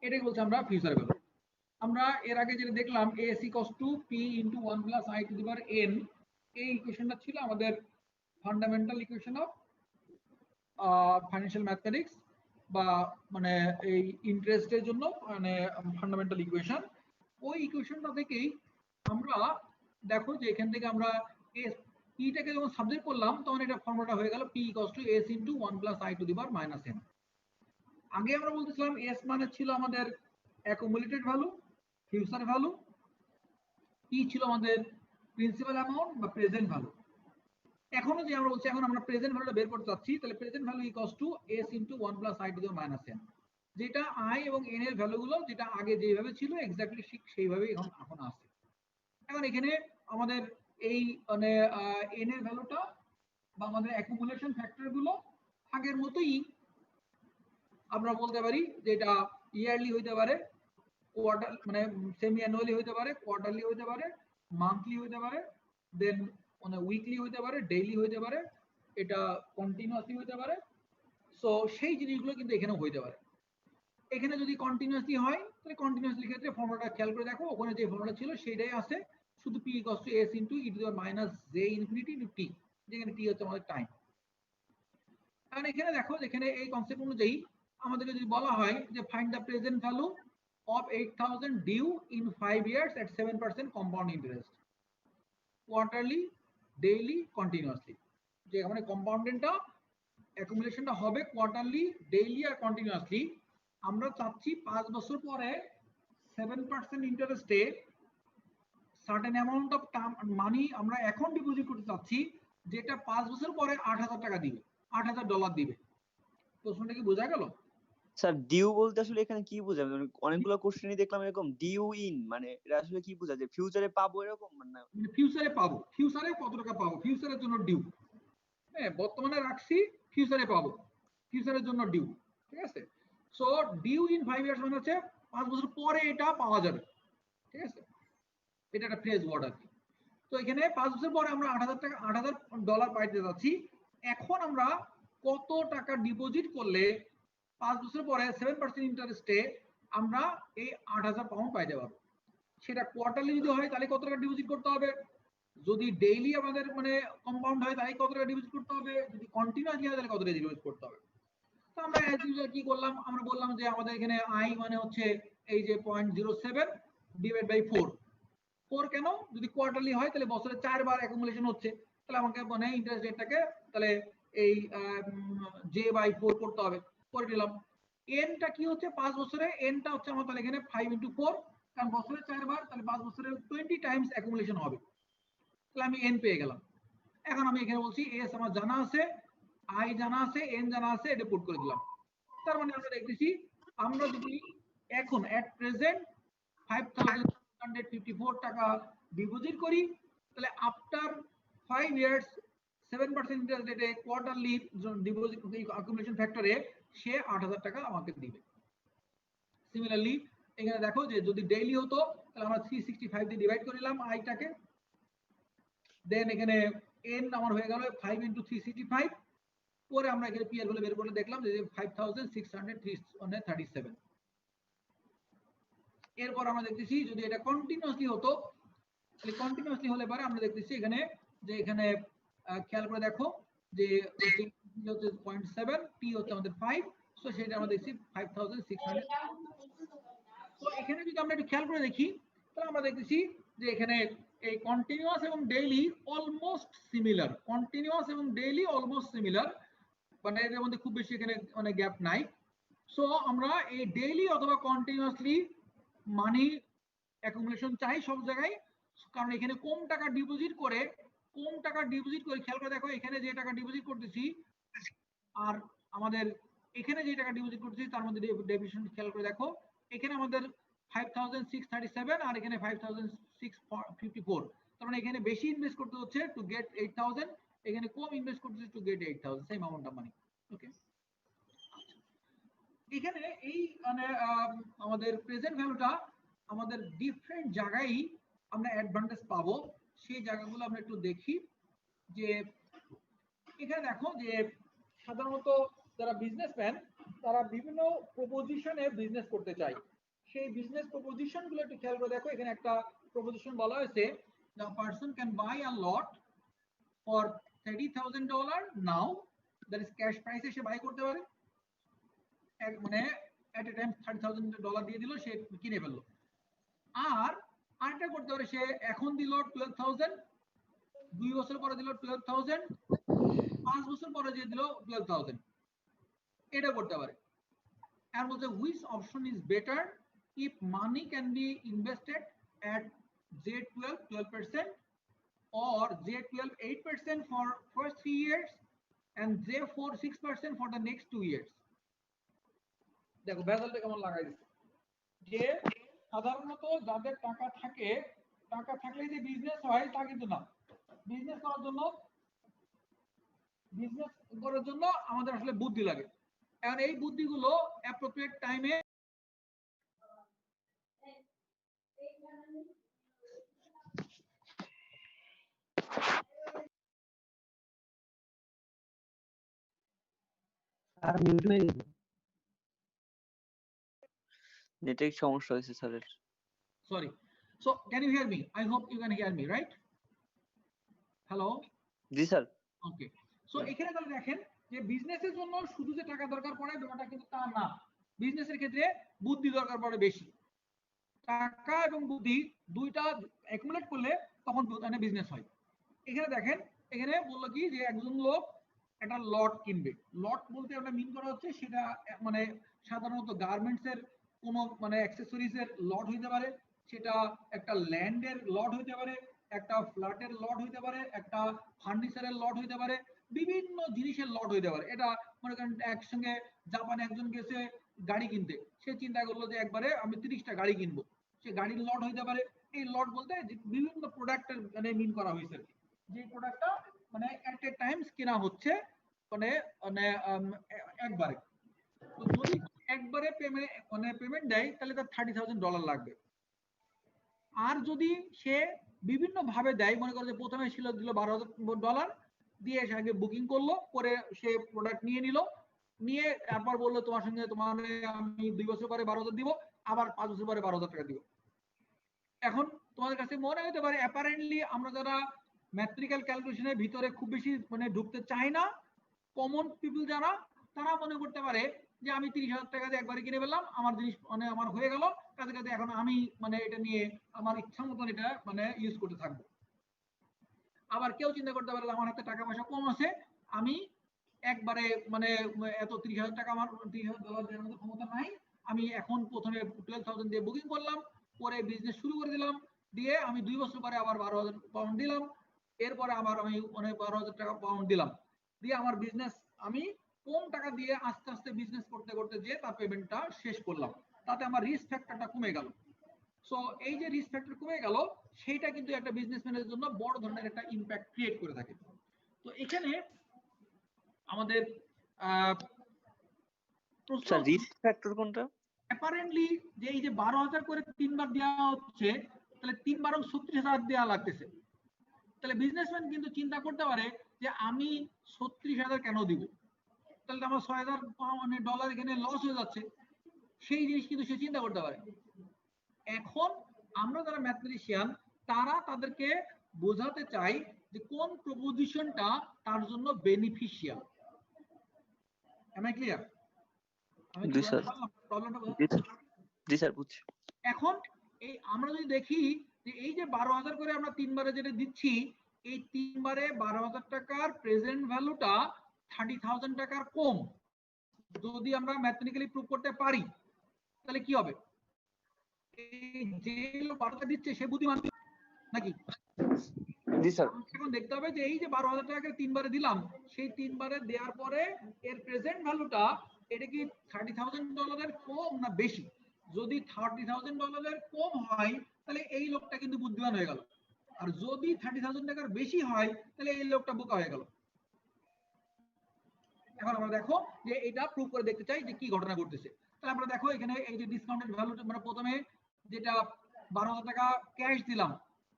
এটাকে বলছি আমরা ফিউচার ভ্যালু। আমরা এর আগে যেটা দেখলাম as equals to p into 1 plus I to the power n, এই ইকুয়েশনটা ছিল আমাদের fundamental equation of financial mathematics বা মানে এই ইন্টারেস্টের জন্য মানে ফান্ডামেন্টাল ইকুয়েশন। ওই ইকুয়েশনটা থেকেই আমরা দেখো যে এখান থেকে আমরা পিটাকে যখন সাবজেক্ট করলাম তখন এটা ফর্মুলাটা হয়ে গেল p equals to s into 1 plus I to the power minus n। আগে আমরা বলতেছিলাম s মানে ছিল আমাদের accumulated value, future value, p ছিল আমাদের প্রিন্সিপাল অ্যামাউন্ট বা প্রেজেন্ট ভ্যালু। এখনো যে আমরা বলছি এখন আমরা প্রেজেন্ট ভ্যালুটা বের করতে চাচ্ছি, তাহলে present value equals to s into 1 plus i to the minus n, যেটা i এবং n এর ভ্যালুগুলো যেটা আগে যেভাবে ছিল এক্স্যাক্টলি ঠিক সেইভাবেই এখন আছে। এখন এখানে আমাদের এই মানে n এর ভ্যালুটা বা আমাদের অ্যাকুমুলেশন ফ্যাক্টর গুলো আগের মতোই আমরা বলতে পারি যে এটা ইয়ারলি হইতে পারে, কোয়ার্টার মানে সেমি অ্যানুয়ালি হইতে পারে, কোয়ার্টারলি হইতে পারে, মান্থলি হইতে পারে, দেন মানে উইকলি হইতে পারে, ডেইলি হইতে পারে, এটা কন্টিনিউয়াসলি হইতে পারে। সো সেই জিনিসগুলো কিন্তু এখানে হইতে পারে। এখানে যদি কন্টিনিউয়াসলি হয় তাহলে কন্টিনিউয়াসলি ক্ষেত্রে ফর্মুলাটা খেয়াল করে দেখো, ওখানে যে ফর্মুলা ছিল সেটাই আছে, শুধু p equals to s into e to the power minus j infinity into t, যেখানে t হচ্ছে আমাদের টাইম। কারণ এখানে দেখো যেখানে এই কনসেপ্ট অনুযায়ী আমাদেরকে যদি বলা হয় যে find the present value of 8,000 due in 5 years at 7% compound interest, quarterly, daily, continuously, যে মানে কম্পাউন্ডেন্টটা অ্যাকুমুলেশনটা হবে কোয়ার্টারলি, ডেইলি আর কন্টিনিউয়াসলি। আমরা চাচ্ছি 5 বছর পরে 7% ইন্টারেস্টে সার্টেন অ্যামাউন্ট অফ মানি আমরা এখন ডিপোজিট করতে চাচ্ছি, যেটা 5 বছর পরে 8,000 টাকা দিবে, $8,000 দিবে। প্রশ্নটা কি বোঝা গেল? স্যার ডিউ বলতে আসলে এখানে কি বোঝায়? মানে অনেকগুলো কোশ্চেনই দেখলাম এরকম ডিউ ইন, মানে এটা আসলে কি বোঝায় যে ফিউচারে পাবো এরকম? মানে ফিউচারে পাবো, ফিউচারে কত টাকা পাবো, ফিউচারের জন্য ডিউ। হ্যাঁ, বর্তমানে রাখছি, ফিউচারে পাবো, ফিউচারের জন্য ডিউ। ঠিক আছে? সো ডিউ ইন 5 ইয়ার্স মানে হচ্ছে 5 বছর পরে এটা পাওয়া যাবে। ঠিক আছে? এটা একটা ফ্রেজ ওয়ার্ড আর কি। তো এখানে 5 বছর পরে আমরা 8,000 টাকা $8,000 পাইতে যাচ্ছি। এখন আমরা কত টাকা ডিপোজিট করলে 5 বছর পরে 7% ইন্টারেস্টে আমরা এই 8,000 পাউন্ড পাইতে পারবো? সেটা কোয়ার্টারলি যদি হয় তাহলে কত টাকা ডিপোজিট করতে হবে, যদি ডেইলি আমাদের মানে কম্পাউন্ড হয় তাহলে কত টাকা ডিপোজিট করতে হবে, যদি কন্টিনিউয়াসলি হয় তাহলে কত টাকা ডিপোজিট করতে হবে। তো আমরা অ্যাজ ইউজুয়াল কি করলাম, আমরা বললাম যে আমাদের এখানে i মানে হচ্ছে এই যে 0.07 ডিভাইড বাই 4। 4 কেন? যদি কোয়ার্টারলি হয় তাহলে বছরে 4 বার অ্যাকুমুলেশন হচ্ছে, তাহলে আমাকে মানে ইন্টারেস্ট রেটটাকে তাহলে এই j বাই 4 করতে হবে, করে দিলাম। n টা কি হচ্ছে 5 বছরে, n টা হচ্ছে আমার তাহলে এখানে 5 into 4, কারণ বছরে 4 বার, তাহলে 5 বছরে 20 টাইমস অ্যাকুমুলেশন হবে, তাহলে আমি n পেয়ে গেলাম। এখন আমি এখানে বলছি s আমার জানা আছে, i জানা আছে, n জানা আছে, এটা পুট করে দিলাম। তার মানে আমরা দেখতেছি আমরা যদি এখন এট প্রেজেন্ট 5,654 টাকা ডিপোজিট করি, তাহলে আফটার 5 ইয়ার্স 7% ইন্টারেস্ট রেটে কোয়ার্টারলি ডিপোজিট অ্যাকুমুলেশন ফ্যাক্টরে সে 8,000 টাকা আমাকে দিবে। সিমিলারলি এখানে দেখো যে যদি ডেইলি হতো তাহলে আমরা 365 দিয়ে ডিভাইড করলাম আইটাকে, দেন এখানে n আমার হয়ে গেল 5 into 365, পরে আমরা এখানে পি এর ভ্যালু বের করে দেখলাম যে 5,637। এরপর আমরা দেখতেছি যদি এটা কন্টিনিউয়াসলি হতো, তাহলে কন্টিনিউয়াসলি হলে পরে আমরা দেখতেছি এখানে যে এখানে খেয়াল করে দেখো যে হচ্ছে 0.7, টি হচ্ছে আমাদের 5, সো সেটা আমরা দেখছি 5,600। তো এখানে যদি আমরা একটু খেয়াল করে দেখি তাহলে আমরা দেখতেছি যে এখানে এই কন্টিনিউয়াস এবং ডেইলি অলমোস্ট সিমিলার, কন্টিনিউয়াস এবং ডেইলি অলমোস্ট সিমিলার, মানে এর মধ্যে খুব বেশি এখানে মানে গ্যাপ নাই। সো আমরা এই ডেইলি অথবা কন্টিনিউয়াসলি মানি অ্যাকুমুলেশন চাই সব জায়গায়, কারণ এখানে কম টাকা ডিপোজিট করে খেয়াল করে দেখো এখানে যে টাকা ডিপোজিট করতেছি আর আমাদের এখানে যে টাকা ডিপোজিট করতেছি তার মধ্যে ডেভিয়েশন খেয়াল করে দেখো, এখানে আমাদের 5,637 আর এখানে 5,654, তার মানে এখানে বেশি ইনভেস্ট করতে হচ্ছে টু গেট 8,000, এখানে কম ইনভেস্ট করতে হচ্ছে to get 8,000, same amount of money. Okay, এখানে এই মানে আমাদের প্রেজেন্ট ভ্যালুটা আমাদের ডিফারেন্ট জায়গায় আমরা অ্যাডভান্টেজ পাবো, সেই জায়গাগুলো আমরা একটু দেখি। যে এখানে দেখো যে সাধারণত যারা বিজনেসম্যান তারা বিভিন্ন প্রপোজিশনে বিজনেস করতে চায়। সেই বিজনেস প্রপোজিশন গুলো একটু খেয়াল করে দেখো। এখানে একটা প্রপোজিশন বলা হয়েছে, the person can buy a lot for $30,000 now, that is cash প্রাইসে সে বাই করতে পারে, মানে এট এ টাইম $30,000 দিয়ে দিল, সে কিনে ফেললো। আর আরেকটা করতে পারে, সে এখন দিল 12,000, 2 বছর পরে দিল 12,000, 5 বছর পরে দিয়ে দিল 12,000, এটা করতে পারে। আর বলতে which option is better if money can be invested at J12 12% or J12 8% for first 3 years and J4 6% for the next 2 years। দেখো ভেজালটা কেমন লাগাই দিচ্ছে, যে সাধারণত যাদের টাকা থাকে, টাকা থাকলে যে বিজনেস হয় তা কিন্তু না। বিজনেস করার জন্য আমাদের আসলে বুদ্ধি লাগে। এখন এই বুদ্ধিগুলো অ্যাপ্রোপ্রিয়েট টাইমে আর মিউট হয়ে গেল। নেটওয়ার্ক সমস্যা হয়েছে স্যারের। Sorry. So can you hear me? I hope you can hear me, right? Hello? G sir. Okay. So এখানে তাহলে দেখেন যে বিজনেসের জন্য শুধু যে টাকা দরকার পড়ে ব্যাপারটা কিন্তু তা না। বিজনেসের ক্ষেত্রে বুদ্ধি দরকার পড়ে বেশি। টাকা এবং বুদ্ধি দুইটা অ্যাকুমুলেট করলে তখন মানে বিজনেস হয়। এখানে দেখেন, এখানে বললো কি যে একজন লোক একটা লট কিনবে। লট বলতে আমরা মিন করা হচ্ছে সেটা মানে সাধারণত গার্মেন্টস এর কোনো মানে অ্যাক্সেসরিজ এর লট হইতে পারে, সেটা একটা ল্যান্ডের লট হইতে পারে, একটা ফ্ল্যাটের লট হইতে পারে, একটা ফার্নিচারের লট হইতে পারে, বিভিন্ন জিনিসের লট হইতে পারে। এটা মনে করেন একসঙ্গে জাপানে একজন গেছে গাড়ি কিনতে, সে চিন্তা করলো যে একবারে আমি 30টা গাড়ি কিনবো, সে গাড়ির লট হইতে পারে। এই লট বলতে বিভিন্ন প্রোডাক্টের মানে মিন করা হয়েছে, যে প্রোডাক্টটা মানে এট এ টাইমস কেনা হচ্ছে মানে মানে একবারে। তো যদি একবারে পেমেন্ট দেয় তাহলে তার $30,000 লাগবে। আর যদি সে বিভিন্ন ভাবে দেয়, মনে করো যে প্রথমে ছিল দিল $12,000 দিয়ে, সে আগে বুকিং করলো, পরে সে প্রোডাক্ট নিয়ে নিল, নিয়ে তারপর বললো তোমার সঙ্গে তোমার আমি 2 বছর পরে 12,000 দিব, আবার 5 বছর পরে 12,000 টাকা দিব। এখন তোমাদের কাছে মনে হতে পারে অ্যাপারেন্টলি আমরা যারা ম্যাথমেটিক্যাল ক্যালকুলেশনের ভিতরে খুব বেশি মানে ঢুকতে চাই না, কমন পিপল যারা, তারা মনে করতে পারে যে আমি 30,000 টাকা দিয়ে একবারে কিনে ফেললাম, আমার জিনিস মানে আমার হয়ে গেল, কাজে কাজে এখন আমি মানে এটা নিয়ে আমার ইচ্ছা মতন এটা মানে ইউজ করতে থাকবো। আবার কেউ চিন্তা করতে পারে আমার হাতে টাকা পয়সা কম আছে, আমি একবারে মানে এত 30,000 টাকা আমার $30,000 দেওয়ার মতো ক্ষমতা নাই, আমি এখন প্রথমে 12,000 দিয়ে বুকিং করলাম, পরে বিজনেস শুরু করে দিলাম, দিয়ে আমি 2 বছর পরে আবার 12,000 পাউন্ড দিলাম, এরপরে আবার আমি 12,000 টাকা পাউন্ড দিলাম, দিয়ে আমার বিজনেস আমি কম টাকা দিয়ে আস্তে আস্তে বিজনেস করতে করতে যে তার পেমেন্টটা শেষ করলাম, তাতে আমার রিস্ক ফ্যাক্টরটা কমে গেল। সো এই যে রিস্ক ফ্যাক্টর কমে গেল, সেইটা কিন্তু একটা বিজনেসম্যানের জন্য বড় ধরনের একটা ইম্প্যাক্ট ক্রিয়েট করে থাকে। তো এখানে আমাদের স্যার রিস্ক ফ্যাক্টর কোনটা? অ্যাপারেন্টলি যে এই যে 12,000 করে 3বার দেওয়া হচ্ছে, তাহলে 3 বারও 36,000 দেওয়া লাগতেছে। তাহলে বিজনেসম্যান কিন্তু চিন্তা করতে পারে যে আমি 36,000 কেন দিব, তাহলে আমার $6,000 এখানে লস হয়ে যাচ্ছে, সেই জিনিস কিন্তু সে চিন্তা করতে পারে। এখন আমরা যারা ম্যাথমেটিশিয়ান, তারা তাদেরকে বোঝাতে চাই যে কোন প্রপোজিশনটা তার জন্য বেনিফিশিয়াল। M I clear? আমি জি স্যার। প্রবলেমটা জি স্যার বুঝছি। এখন এই আমরা যদি দেখি যে এই যে 12,000 করে আমরা 3বারে যেটা দিচ্ছি, এই 3বারে 12,000 টাকার প্রেজেন্ট ভ্যালুটা 30,000 টাকার কম। যদি আমরা ম্যাথমেটিক্যালি প্রুভ করতে পারি তাহলে কি হবে? এই যে লোক 12,000 দিচ্ছে সে বুদ্ধিমান নাকি? জি স্যার। এখন দেখতে হবে যে এই যে 12,000 টাকা 3বারে দিলাম, সেই 3বারে দেওয়ার পরে এর প্রেজেন্ট ভ্যালুটা এটা কি $30,000 কম না বেশি? যদি $30,000 কম হয় তাহলে এই লোকটা কিন্তু বুদ্ধিমান হয়ে গেল, আর যদি 30,000 টাকার বেশি হয় তাহলে এই লোকটা বোকা হয়ে গেল। এখন আমরা দেখো যে এটা প্রুভ করে দেখতে চাই যে কি ঘটনা ঘটতেছে। তাহলে আমরা দেখো এখানে এই যে ডিসকাউন্টেড ভ্যালুটা আমরা প্রথমে যেটা 12,000 টাকা ক্যাশ দিলাম,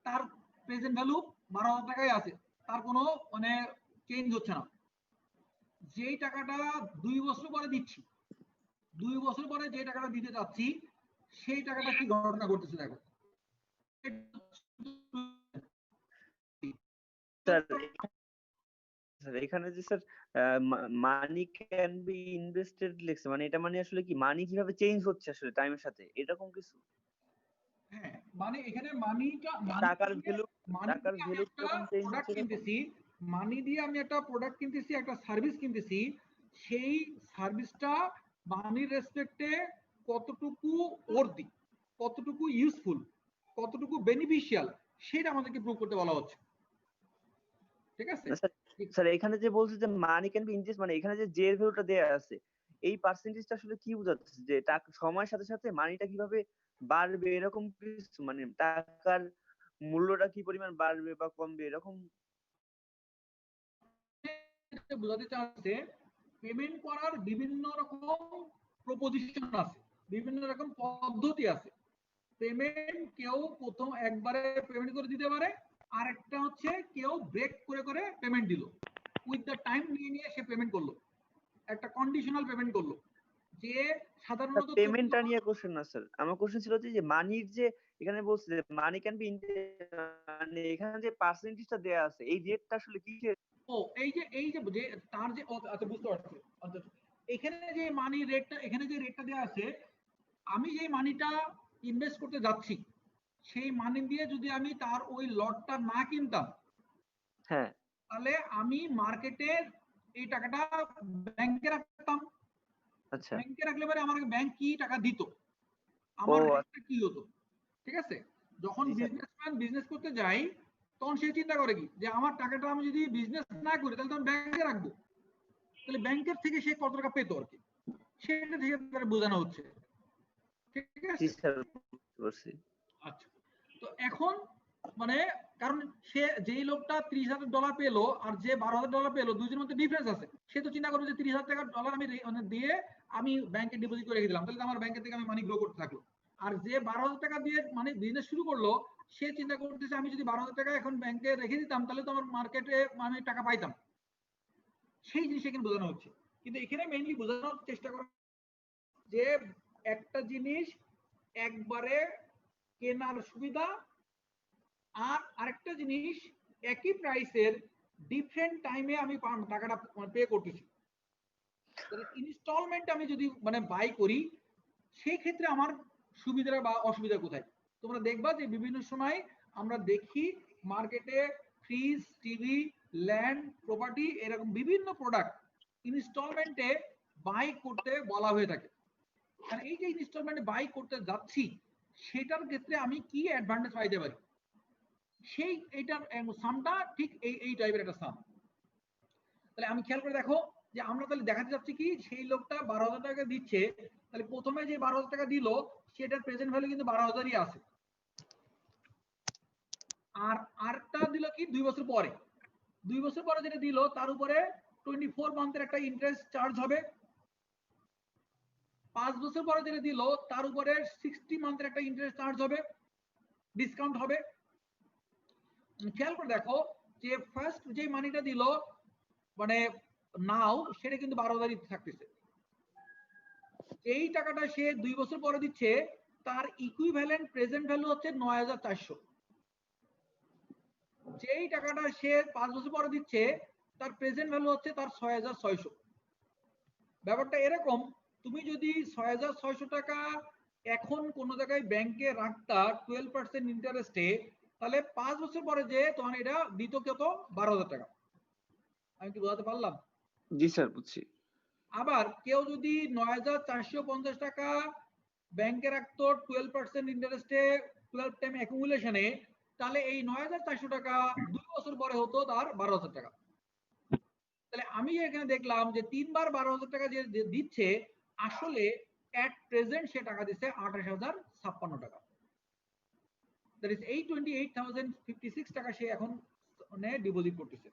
তার প্রেজেন্ট ভ্যালু 12,000 টাকাই আছে, তার কোনো মানে চেঞ্জ হচ্ছে না। যেই টাকাটা 2 বছর পরে দিচ্ছি 2 বছর পরে যে টাকাটা দিতে চাচ্ছি সেই টাকাটা কি ঘটনা ঘটতেছে দেখো। স্যার স্যার এখানে যে sir money can be invested লিখছে, মানে এটা মানে আসলে কি মানি কিভাবে চেঞ্জ হচ্ছে আসলে টাইমের সাথে এরকম কিছু? হ্যাঁ, মানে এখানে মানিটা টাকার ভ্যালু মানি টাকার দিয়ে আমি ভ্যালু একটা কিরকম চেঞ্জ প্রোডাক্ট হচ্ছে এরকম? কিনতেছি, মানি দিয়ে আমি একটা প্রোডাক্ট কিনতেছি, একটা সার্ভিস কিনতেছি, সেই সার্ভিসটা মানির রেসপেক্টে কতটুকু ওর্দি, কতটুকু ইউজফুল, কতটুকু বেনিফিশিয়াল, সেটা আমাদেরকে প্রুভ করতে বলা হচ্ছে। ঠিক আছে? না স্যার, স্যার এখানে যে বলছে যে মানি ক্যান বি ইনভেস্ট, মানে এখানে যে এর ভ্যালুটা দেয়া আছে এই পার্সেন্টেজটা আসলে কি বোঝাচ্ছে যে টাকা সময়ের সাথে সাথে মানিটা কিভাবে বাড়বে এরকম কিছু, মানে টাকার মূল্যটা কি পরিমাণ বাড়বে বা কমবে এরকম? বোঝাতে চাচ্ছে পেমেন্ট করার বিভিন্ন রকম প্রপোজিশন আছে, বিভিন্ন রকম পদ্ধতি আছে। পেমেন্ট কেউ প্রথম একবারে পেমেন্ট করে দিতে পারে, আর একটা হচ্ছে কেউ ব্রেক করে করে পেমেন্ট দিল, উইথ দ্য টাইম নিয়ে নিয়ে সে পেমেন্ট করলো, একটা কন্ডিশনাল পেমেন্ট করলো, যে সাধারণত পেমেন্টটা নিয়ে কোশ্চেন না স্যার, আমার কোশ্চেন ছিল যে মানির যে এখানে বলছে যে মানি ক্যান বি, মানে এখানে যে পার্সেন্টেজটা দেয়া আছে এই রেটটা আসলে কি? ও এই যে তার যে আচ্ছা বুঝতে পারছি। আচ্ছা, এখানে যে মানি রেটটা, এখানে যে রেটটা দেওয়া আছে, আমি যে মানিটা ইনভেস্ট করতে যাচ্ছি সেই মানি দিয়ে যদি আমি তার ওই লটটা না কিনতাম, হ্যাঁ, তাহলে আমি মার্কেটে এই টাকাটা ব্যাংকে রাখতাম। আচ্ছা। ব্যাংকে রাখলে পরে আমার ব্যাংক কি টাকা দিত, ও আমার রেটটা কি হতো। ঠিক আছে? যখন জি স্যার। বিজনেসম্যান বিজনেস করতে যায় তখন সে চিন্তা করে কি, যে আমার টাকাটা আমি যদি বিজনেস না করি তাহলে তো আমি ব্যাংকে রাখবো, তাহলে ব্যাংকের থেকে সে কত টাকা পেতো আর কি, সেটা থেকে তারা বোঝানো হচ্ছে। ঠিক জি আছে? স্যার, বুঝতে পারছি। আচ্ছা, তো এখন মানে কারণ সে যেই লোকটা $30,000 পেলো আর যে $12,000 পেলো, দুইজনের মধ্যে ডিফারেন্স আছে, সে তো চিন্তা করবে যে $30,000 আমি মানে দিয়ে আমি ব্যাংকে ডিপোজিট করে রেখে দিলাম, তাহলে তো আমার ব্যাংকের থেকে আমি মানি গ্রো করতে থাকলো। আর যে $12,000 দিয়ে মানে বিজনেস শুরু করলো, সে চিন্তা করতেছে আমি যদি $12,000 এখন ব্যাংকে রেখে দিতাম তাহলে তো আমার মার্কেটে আমি টাকা পাইতাম। সেই জিনিস এখানে বোঝানো হচ্ছে। কিন্তু এখানে মেইনলি বোঝানোর চেষ্টা করা যে একটা জিনিস একবারে কেনার সুবিধা, আর আরেকটা জিনিস একই প্রাইসের ডিফারেন্ট টাইমে আমি টাকাটা পে করতেছি। ইনস্টলমেন্ট আমি যদি মানে বাই করি, সেই ক্ষেত্রে আমার সুবিধা বা অসুবিধা কোথায়? তোমরা দেখবা যে বিভিন্ন সময় আমরা দেখি মার্কেটে ফ্রিজ, টিভি, ল্যান্ড, প্রপার্টি এরকম বিভিন্ন প্রোডাক্ট ইনস্টলমেন্টে বাই করতে বলা হয়ে থাকে। আর এই যে ইনস্টলমেন্টে বাই করতে যাচ্ছি, সেটার ক্ষেত্রে আমি কি অ্যাডভান্টেজ পাইতে পারি, সেই এইটার সামটা ঠিক এই টাইপের একটা সাম। তাহলে আমি খেয়াল করে দেখো যে আমরা তাহলে দেখাতে যাচ্ছি কি, সেই লোকটা 12,000 টাকা দিচ্ছে, তাহলে প্রথমে যে 12,000 টাকা দিল সেটার প্রেজেন্ট ভ্যালু কিন্তু 12,000ই আছে। আর আরটা দিল কি 2 বছর পরে, 2 বছর পরে যেটা দিল তার উপরে 24 মান্থের একটা ইন্টারেস্ট চার্জ হবে। 5 বছর পরে যেটা দিল তার উপরে 60 মান্থের একটা ইন্টারেস্ট চার্জ হবে, ডিসকাউন্ট হবে। খেয়াল করে দেখো যে ফার্স্ট যে মানিটা দিল মানে নাও, সেটা কিন্তু 12,000ই থাকতেছে। এই টাকাটা সে 2 বছর পরে দিচ্ছে, তার ইকুইভ্যালেন্ট প্রেজেন্ট ভ্যালু হচ্ছে 9,400। যেই টাকাটা সে 5 বছর পরে দিচ্ছে, তার প্রেজেন্ট ভ্যালু হচ্ছে তার 6,600। ব্যাপারটা এরকম, তুমি যদি 6,600 টাকা এখন কোন জায়গায় ব্যাংকে রাখতা 12% ইন্টারেস্টে, তাহলে 5 বছর পরে যে তোমার এটা দিত কত, 12,000 টাকা। আমি কি বোঝাতে পারলাম? জি স্যার, বুঝছি। আবার কেউ যদি 9,450 টাকা ব্যাংকে রাখতো 12% ইন্টারেস্টে 12 টাইম অ্যাকুমুলেশনে, তাহলে এই 9,400 টাকা 2 বছর পরে হতো তার 12,000 টাকা। তাহলে আমি এখানে দেখলাম যে 3 বার 12,000 টাকা যে দিচ্ছে, আসলে এট প্রেজেন্ট সে টাকা দিচ্ছে 28,056 টাকা। দ্যাট ইজ 28,056 টাকা সে এখন মানে ডিপোজিট করতেছে।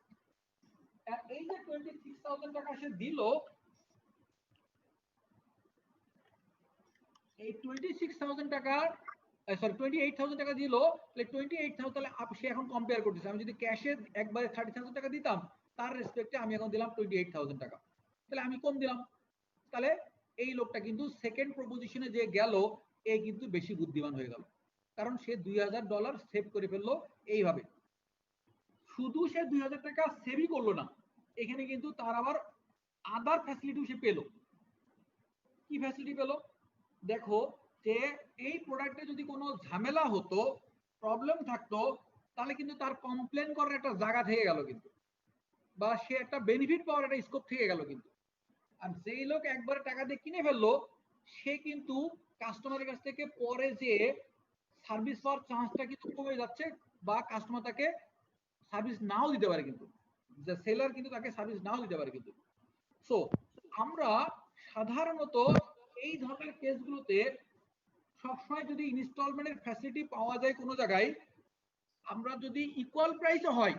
আর এই যে 26,000 টাকা সে দিল, এই 26,000 টাকা সরি 28,000 টাকা দিল, তাহলে 28,000 তাহলে সে এখন কম্পেয়ার করতেছে, আমি যদি ক্যাশে একবারে 30,000 টাকা দিতাম, তার রেসপেক্টে আমি এখন দিলাম 28,000 টাকা, তাহলে আমি কম দিলাম। তাহলে এই লোকটা কিন্তু সেকেন্ড প্রপোজিশনে যে গেল এ কিন্তু বেশি বুদ্ধিমান হয়ে গেল, কারণ সে $2000 সেভ করে ফেললো এইভাবে। শুধু সে $2000 সেভই করলো না, এখানে কিন্তু তার আবার আদার ফ্যাসিলিটিও সে পেলো। কি ফ্যাসিলিটি পেলো? দেখো যে এই প্রোডাক্টে যদি কোনো ঝামেলা হতো, প্রবলেম থাকতো, তাহলে কিন্তু তার কমপ্লেন করার একটা জায়গা থেকে গেল কিন্তু, বা সে একটা বেনিফিট পাওয়ার একটা স্কোপ থেকে গেল কিন্তু। আর যেই লোক একবারে টাকা দিয়ে কিনে ফেললো, সে কিন্তু কাস্টমারের কাছ থেকে পরে যে সার্ভিস পাওয়ার চান্সটা কিন্তু কমে যাচ্ছে, বা কাস্টমার তাকে সার্ভিস নাও দিতে পারে কিন্তু, যে সেলার কিন্তু তাকে সার্ভিস নাও দিতে পারে কিন্তু। সো আমরা সাধারণত এই ধরনের কেসগুলোতে সবসময় যদি ইনস্টলমেন্টের ফ্যাসিলিটি পাওয়া যায় কোনো জায়গায়, আমরা যদি ইকুয়াল প্রাইসে হয়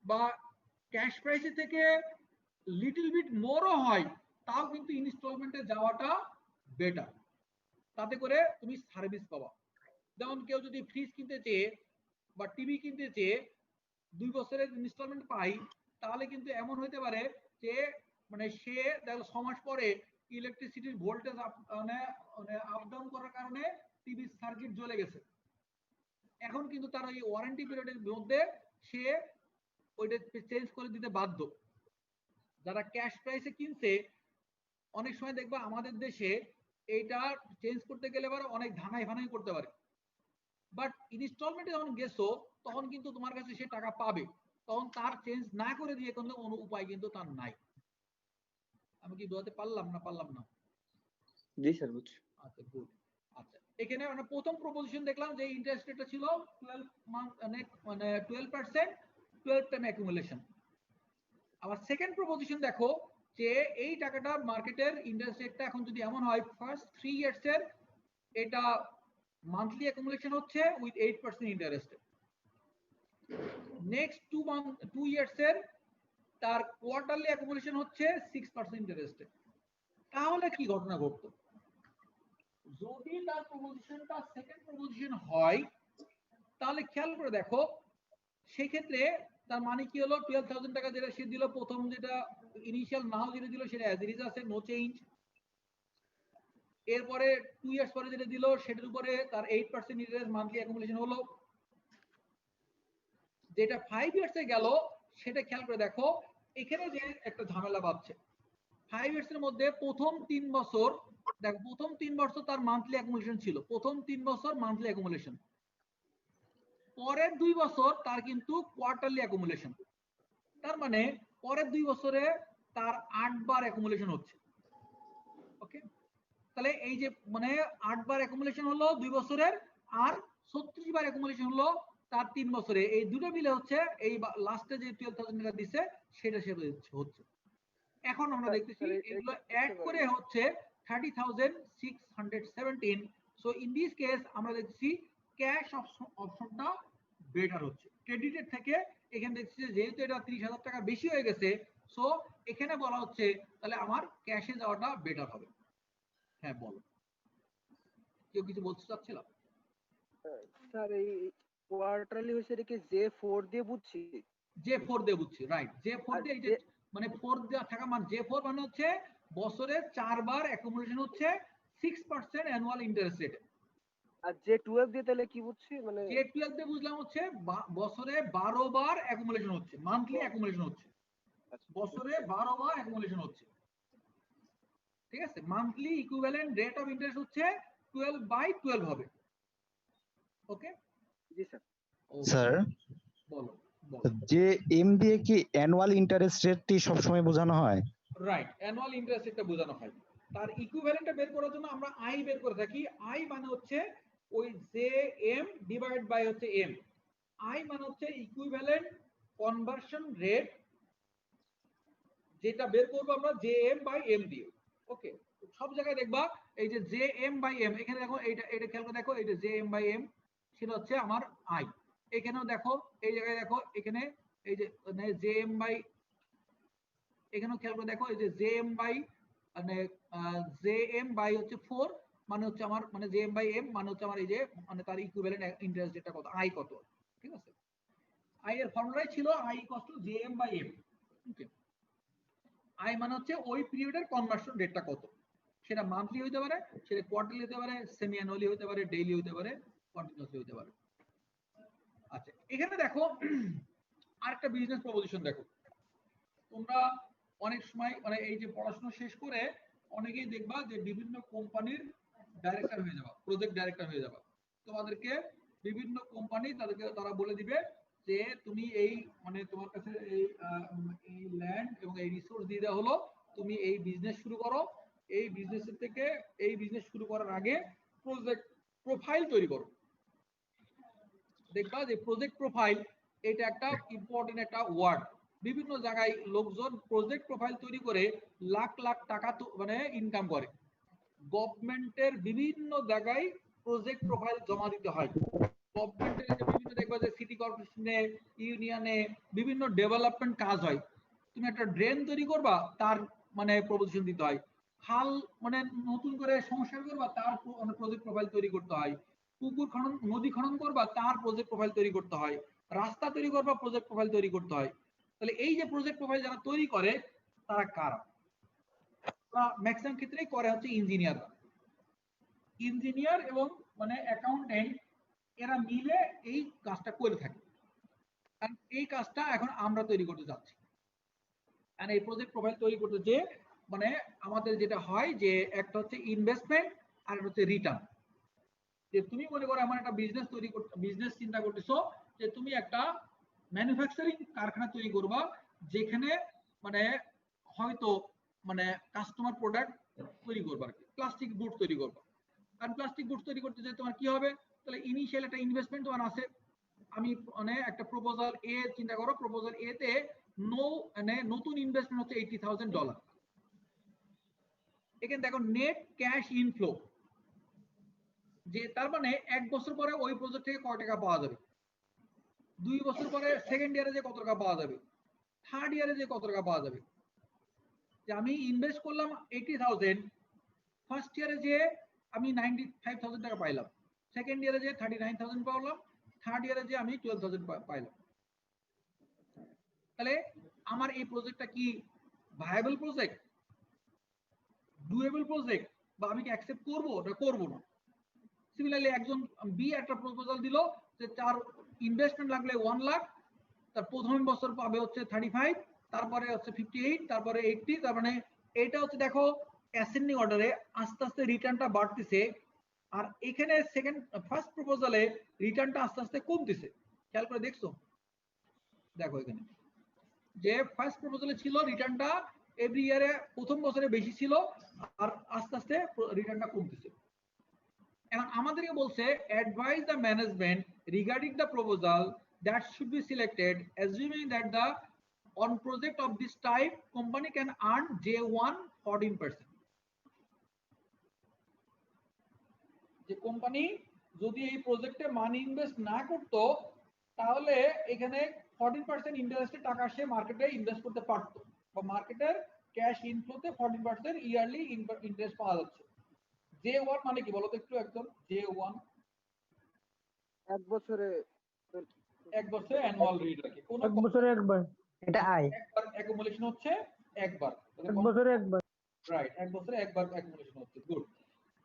বা ক্যাশ প্রাইসের থেকে লিটল বিট মোরও হয়, তাও কিন্তু ইনস্টলমেন্টে যাওয়াটা বেটার। তাতে করে তুমি সার্ভিস পাবা। যেমন কেউ যদি ফ্রিজ কিনতে চেয়ে বা টিভি কিনতে চেয়ে 2 বছরের ইনস্টলমেন্ট পাই, তাহলে কিন্তু এমন হতে পারে যে মানে সে 6 মাস পরে ইলেকট্রিসিটির ভোল্টেজ মানে আপ ডাউন করার কারণে টিভির সার্কিট জ্বলে গেছে। এখন কিন্তু তার ওই ওয়ারেন্টি পিরিয়ডের মধ্যে সে ওইটা চেঞ্জ করে দিতে বাধ্য। যারা ক্যাশ প্রাইসে কিনছে, অনেক সময় দেখবা আমাদের দেশে এইটা চেঞ্জ করতে গেলে আবার অনেক ধানাই ফানাই করতে পারে, বাট ইনস্টলমেন্টে যখন গেছো তখন কিন্তু তোমার কাছে সে টাকা পাবে, তখন তার চেঞ্জ না করে দিয়ে কোনো উপায় কিন্তু তার নাই। আমি কি বোঝাতে পারলাম না? জি স্যার, বুঝছি। আচ্ছা, গুড। আচ্ছা, এখানে আমরা প্রথম প্রপোজিশন দেখলাম যে ইন্টারেস্ট রেটটা ছিল 12 মান্থ মানে 12%, 12 টাইম অ্যাকুমুলেশন। আবার সেকেন্ড প্রপোজিশন দেখো যে এই টাকাটা মার্কেটের ইন্টারেস্ট রেটটা এখন যদি এমন হয়, ফার্স্ট 3 ইয়ার্স এর এটা মান্থলি অ্যাকুমুলেশন হচ্ছে উইথ 8% ইন্টারেস্ট, নেক্সট 2 ইয়ার্স এর তার কোয়ার্টারলি অ্যাকুমুলেশন হচ্ছে 6% ইন্টারেস্টে। তাহলে কি ঘটনা ঘটতো? যদি তার প্রপোজিশনটা সেকেন্ড প্রপোজিশন হয়, তাহলে খেয়াল করে দেখো সেই ক্ষেত্রে তার মানে কি হলো, 12,000 টাকা যেটা সে দিল প্রথম, যেটা ইনিশিয়াল নাও যেটা দিল সেটা অ্যাজ ইট ইজ আছে, নো চেঞ্জ। এরপরে 2 ইয়ার্স পরে যেটা দিল সেটার উপরে তার 8% ইন্টারেস্ট মান্থলি অ্যাকুমুলেশন হলো। যেটা 5 ইয়ার্সে গেল সেটা খেয়াল করে দেখো, এখানে যে একটা ঝামেলা পাচ্ছে। 5 ইয়ার্স এর মধ্যে প্রথম 3 বছর, দেখো প্রথম 3 বছর তার মান্থলি অ্যাকুমুলেশন ছিল, প্রথম 3 বছর মান্থলি অ্যাকুমুলেশন, পরের 2 বছর তার কিন্তু কোয়ার্টারলি অ্যাকুমুলেশন। তার মানে পরের 2 বছরে তার 8 বার অ্যাকুমুলেশন হচ্ছে। ওকে, তাহলে এই যে মানে 8 বার অ্যাকুমুলেশন হলো 2 বছরের, আর 36 বার অ্যাকুমুলেশন হলো তার 3 বছরে। এই দুটো মিলে হচ্ছে এই লাস্টে যে 12,000 টাকা দিছে সেটা সে হচ্ছে। এখন আমরা দেখতেছি এগুলো অ্যাড করে হচ্ছে 30,617। সো ইন দিস কেস আমরা দেখছি ক্যাশ অপশনটা বেটার হচ্ছে ক্রেডিটের থেকে। এখানে দেখছি যেহেতু এটা 30,000 টাকা বেশি হয়ে গেছে, সো এখানে বলা হচ্ছে তাহলে আমার ক্যাশে যাওয়াটা বেটার হবে। হ্যাঁ বলো, কেউ কিছু বলতে চাচ্ছিলাম? স্যার এই কোয়ার্টারলি হচ্ছে এটাকে J4 দিয়ে বুঝছি, J4 দিয়ে বুঝছি, রাইট। J4 দিয়ে এই যে মানে 4 দেওয়া থাকা মানে J4 মানে হচ্ছে বছরে 4 বার অ্যাকুমুলেশন হচ্ছে 6% অ্যানুয়াল ইন্টারেস্ট রেট। আর J12 দিয়ে তাহলে কি বুঝছি, মানে J12 দিয়ে বুঝলাম হচ্ছে বছরে 12 বার অ্যাকুমুলেশন হচ্ছে, মান্থলি অ্যাকুমুলেশন হচ্ছে, বছরে 12 বার অ্যাকুমুলেশন হচ্ছে। ঠিক আছে, monthly equivalent rate of interest হচ্ছে 12/12 হবে। ওকে জি স্যার। স্যার, বলো। যে এম দিয়ে কি অ্যানুয়াল ইন্টারেস্ট রেটটি সবসময় বোঝানো হয়? রাইট, অ্যানুয়াল ইন্টারেস্ট রেটটা বোঝানো হয়। তার ইকুইভ্যালেন্টটা বের করার জন্য আমরা আই বের করে থাকি। আই মানে হচ্ছে ওই জে এম ডিভাইড বাই হচ্ছে এম। আই মানে হচ্ছে ইকুইভ্যালেন্ট কনভার্সন রেট, যেটা বের করবো আমরা জে এম বাই এম দিয়ে। ওকে, সব জায়গায় দেখবা এই যে জে এম বাই এম, এখানে দেখো এটা খেয়াল করে দেখো, এটা জে এম বাই এম সেটা হচ্ছে আমার আই। এখানেও দেখো এই জায়গায় দেখো, এখানে এই যে জে এম বাই, এখানেও খেয়াল করে দেখো এই যে জে এম বাই মানে জে এম বাই হচ্ছে 4 মানে হচ্ছে আমার মানে জে এম বাই এম মানে হচ্ছে আমার এই যে মানে তার ইকুইভ্যালেন্ট ইন্টারেস্ট রেটটা কত, আই কত। ঠিক আছে, আই এর ফর্মুলাই ছিল I equals to J M by M. Okay, I মানে হচ্ছে ওই পিরিয়ডের কনভার্সন রেটটা কত সেটা মান্থলি হতে পারে, সেটা কোয়ার্টারলি হতে পারে, সেমি অ্যানুয়ালি হতে পারে, ডেইলি হতে পারে, কন্টিনিউয়াসলি হতে পারে। আচ্ছা, এখানে দেখো আরেকটা বিজনেস প্রপোজিশন দেখো। তোমরা অনেক সময় মানে এই যে পড়াশোনা শেষ করে অনেকেই দেখবা যে বিভিন্ন কোম্পানির ডাইরেক্টর হয়ে যাবা, প্রজেক্ট ডাইরেক্টর হয়ে যাবা। তোমাদেরকে বিভিন্ন কোম্পানি তারা বলে দিবে যে তুমি এই মানে তোমার কাছে এই ল্যান্ড এবং এই রিসোর্স দিয়ে দেওয়া হলো, তুমি এই বিজনেস শুরু করো। এই বিজনেসের থেকে এই বিজনেস শুরু করার আগে প্রজেক্ট প্রোফাইল তৈরি করো। দেখবা যে প্রজেক্ট প্রোফাইল এটা একটা ইম্পর্টেন্ট একটা ওয়ার্ড। বিভিন্ন জায়গায় লোকজন প্রজেক্ট প্রোফাইল তৈরি করে লাখ লাখ টাকা মানে ইনকাম করে। গভর্নমেন্টের বিভিন্ন জায়গায় প্রজেক্ট প্রোফাইল জমা দিতে হয়। গভর্নমেন্টের বিভিন্ন দেখবা যে সিটি কর্পোরেশনে, ইউনিয়নে বিভিন্ন ডেভেলপমেন্ট কাজ হয়। তুমি একটা ড্রেন তৈরি করবা, তার মানে প্রপোজিশন দিতে হয়। খাল মানে নতুন করে সংস্কার করবা, তার প্রজেক্ট প্রোফাইল তৈরি করতে হয়। পুকুর খনন, নদী খনন করবা, তার প্রজেক্ট প্রোফাইল তৈরি করতে হয়। রাস্তা তৈরি করবা, প্রজেক্ট প্রোফাইল তৈরি করতে হয়। তাহলে এই যে প্রজেক্ট প্রোফাইল যারা তৈরি করে তারা কারা? ম্যাক্সিমাম ক্ষেত্রেই করে হচ্ছে ইঞ্জিনিয়াররা। ইঞ্জিনিয়ার এবং মানে অ্যাকাউন্টেন্ট এরা মিলে এই কাজটা করে থাকে। আর এই কাজটা এখন আমরা তৈরি করতে যাচ্ছি। আর এই প্রজেক্ট প্রোফাইল তৈরি করতে যে মানে আমাদের যেটা হয় যে একটা হচ্ছে ইনভেস্টমেন্ট আর একটা হচ্ছে রিটার্ন। যে তুমি মনে করো আমার একটা বিজনেস তৈরি করতে, বিজনেস চিন্তা করতেছো যে তুমি একটা ম্যানুফ্যাকচারিং কারখানা তৈরি করবা, যেখানে মানে হয়তো মানে কাস্টমার প্রোডাক্ট তৈরি করবা, আর কি প্লাস্টিক গুড তৈরি করবা। আর প্লাস্টিক গুডস তৈরি করতে চাই তোমার কি হবে? তাহলে ইনিশিয়াল একটা ইনভেস্টমেন্ট তোমার আছে। আমি মানে একটা প্রপোজাল এ চিন্তা করো, প্রপোজাল এ তে মানে নতুন ইনভেস্টমেন্ট হচ্ছে $80,000। এখানে দেখো নেট ক্যাশ ইনফ্লো, যে তার মানে 1 বছর পরে ওই প্রজেক্ট থেকে কত টাকা পাওয়া যাবে, 2 বছর পরে সেকেন্ড ইয়ারে যে কত টাকা পাওয়া যাবে, থার্ড ইয়ারে যে কত টাকা পাওয়া যাবে। যে আমি ইনভেস্ট করলাম 80,000, ফার্স্ট ইয়ারে যে আমি 95,000 টাকা পাইলাম, সেকেন্ড ইয়ারে যে 39,000 পাইলাম, থার্ড ইয়ারে যে আমি 12,000 পাইলাম। তাহলে আমার এই প্রজেক্টটা কি ভায়াবল প্রজেক্ট, ডুয়েবল প্রজেক্ট, বা আমি কি অ্যাকসেপ্ট করবো না করবো না? সিমিলারলি একজন বি একটা প্রপোজাল দিল যে তার ইনভেস্টমেন্ট লাগলে 1 লাখ, তার প্রথম বছর পাবে হচ্ছে 35, তারপরে হচ্ছে 58, তারপরে 80। তার মানে এটা হচ্ছে দেখো অ্যাসেন্ডিং অর্ডারে আস্তে আস্তে রিটার্নটা বাড়তেছে। আর এখানে ফার্স্ট প্রপোজালে রিটার্নটা আস্তে আস্তে কমতেছে। খেয়াল করে দেখছো? দেখো এখানে যে ফার্স্ট প্রপোজালে ছিল রিটার্নটা এভরি ইয়ারে প্রথম বছরে বেশি ছিল, আর আস্তে আস্তে রিটার্নটা কমতেছে। এখন আমাদেরকে বলছে advice the management regarding the proposal that should be selected assuming that the on project of this type company can earn J1 14%. যে কোম্পানি যদি এই প্রজেক্টে মানি ইনভেস্ট না করতো তাহলে এখানে 14% ইন্টারেস্টে টাকা সে মার্কেটে ইনভেস্ট করতে পারতো, বা মার্কেটের ক্যাশ ইনফ্লোতে 14% ইয়ারলি ইন্টারেস্ট পাওয়া যাচ্ছে। J1 মানে কি বলো তো একটু একদম? J1 এক বছরে অ্যানুয়াল রেট আর কি, কোন এক বছরে একবার, এটা আয় একবার অ্যাকুমুলেশন হচ্ছে একবার, এক বছরে একবার, রাইট, এক বছরে একবার অ্যাকুমুলেশন হচ্ছে। গুড।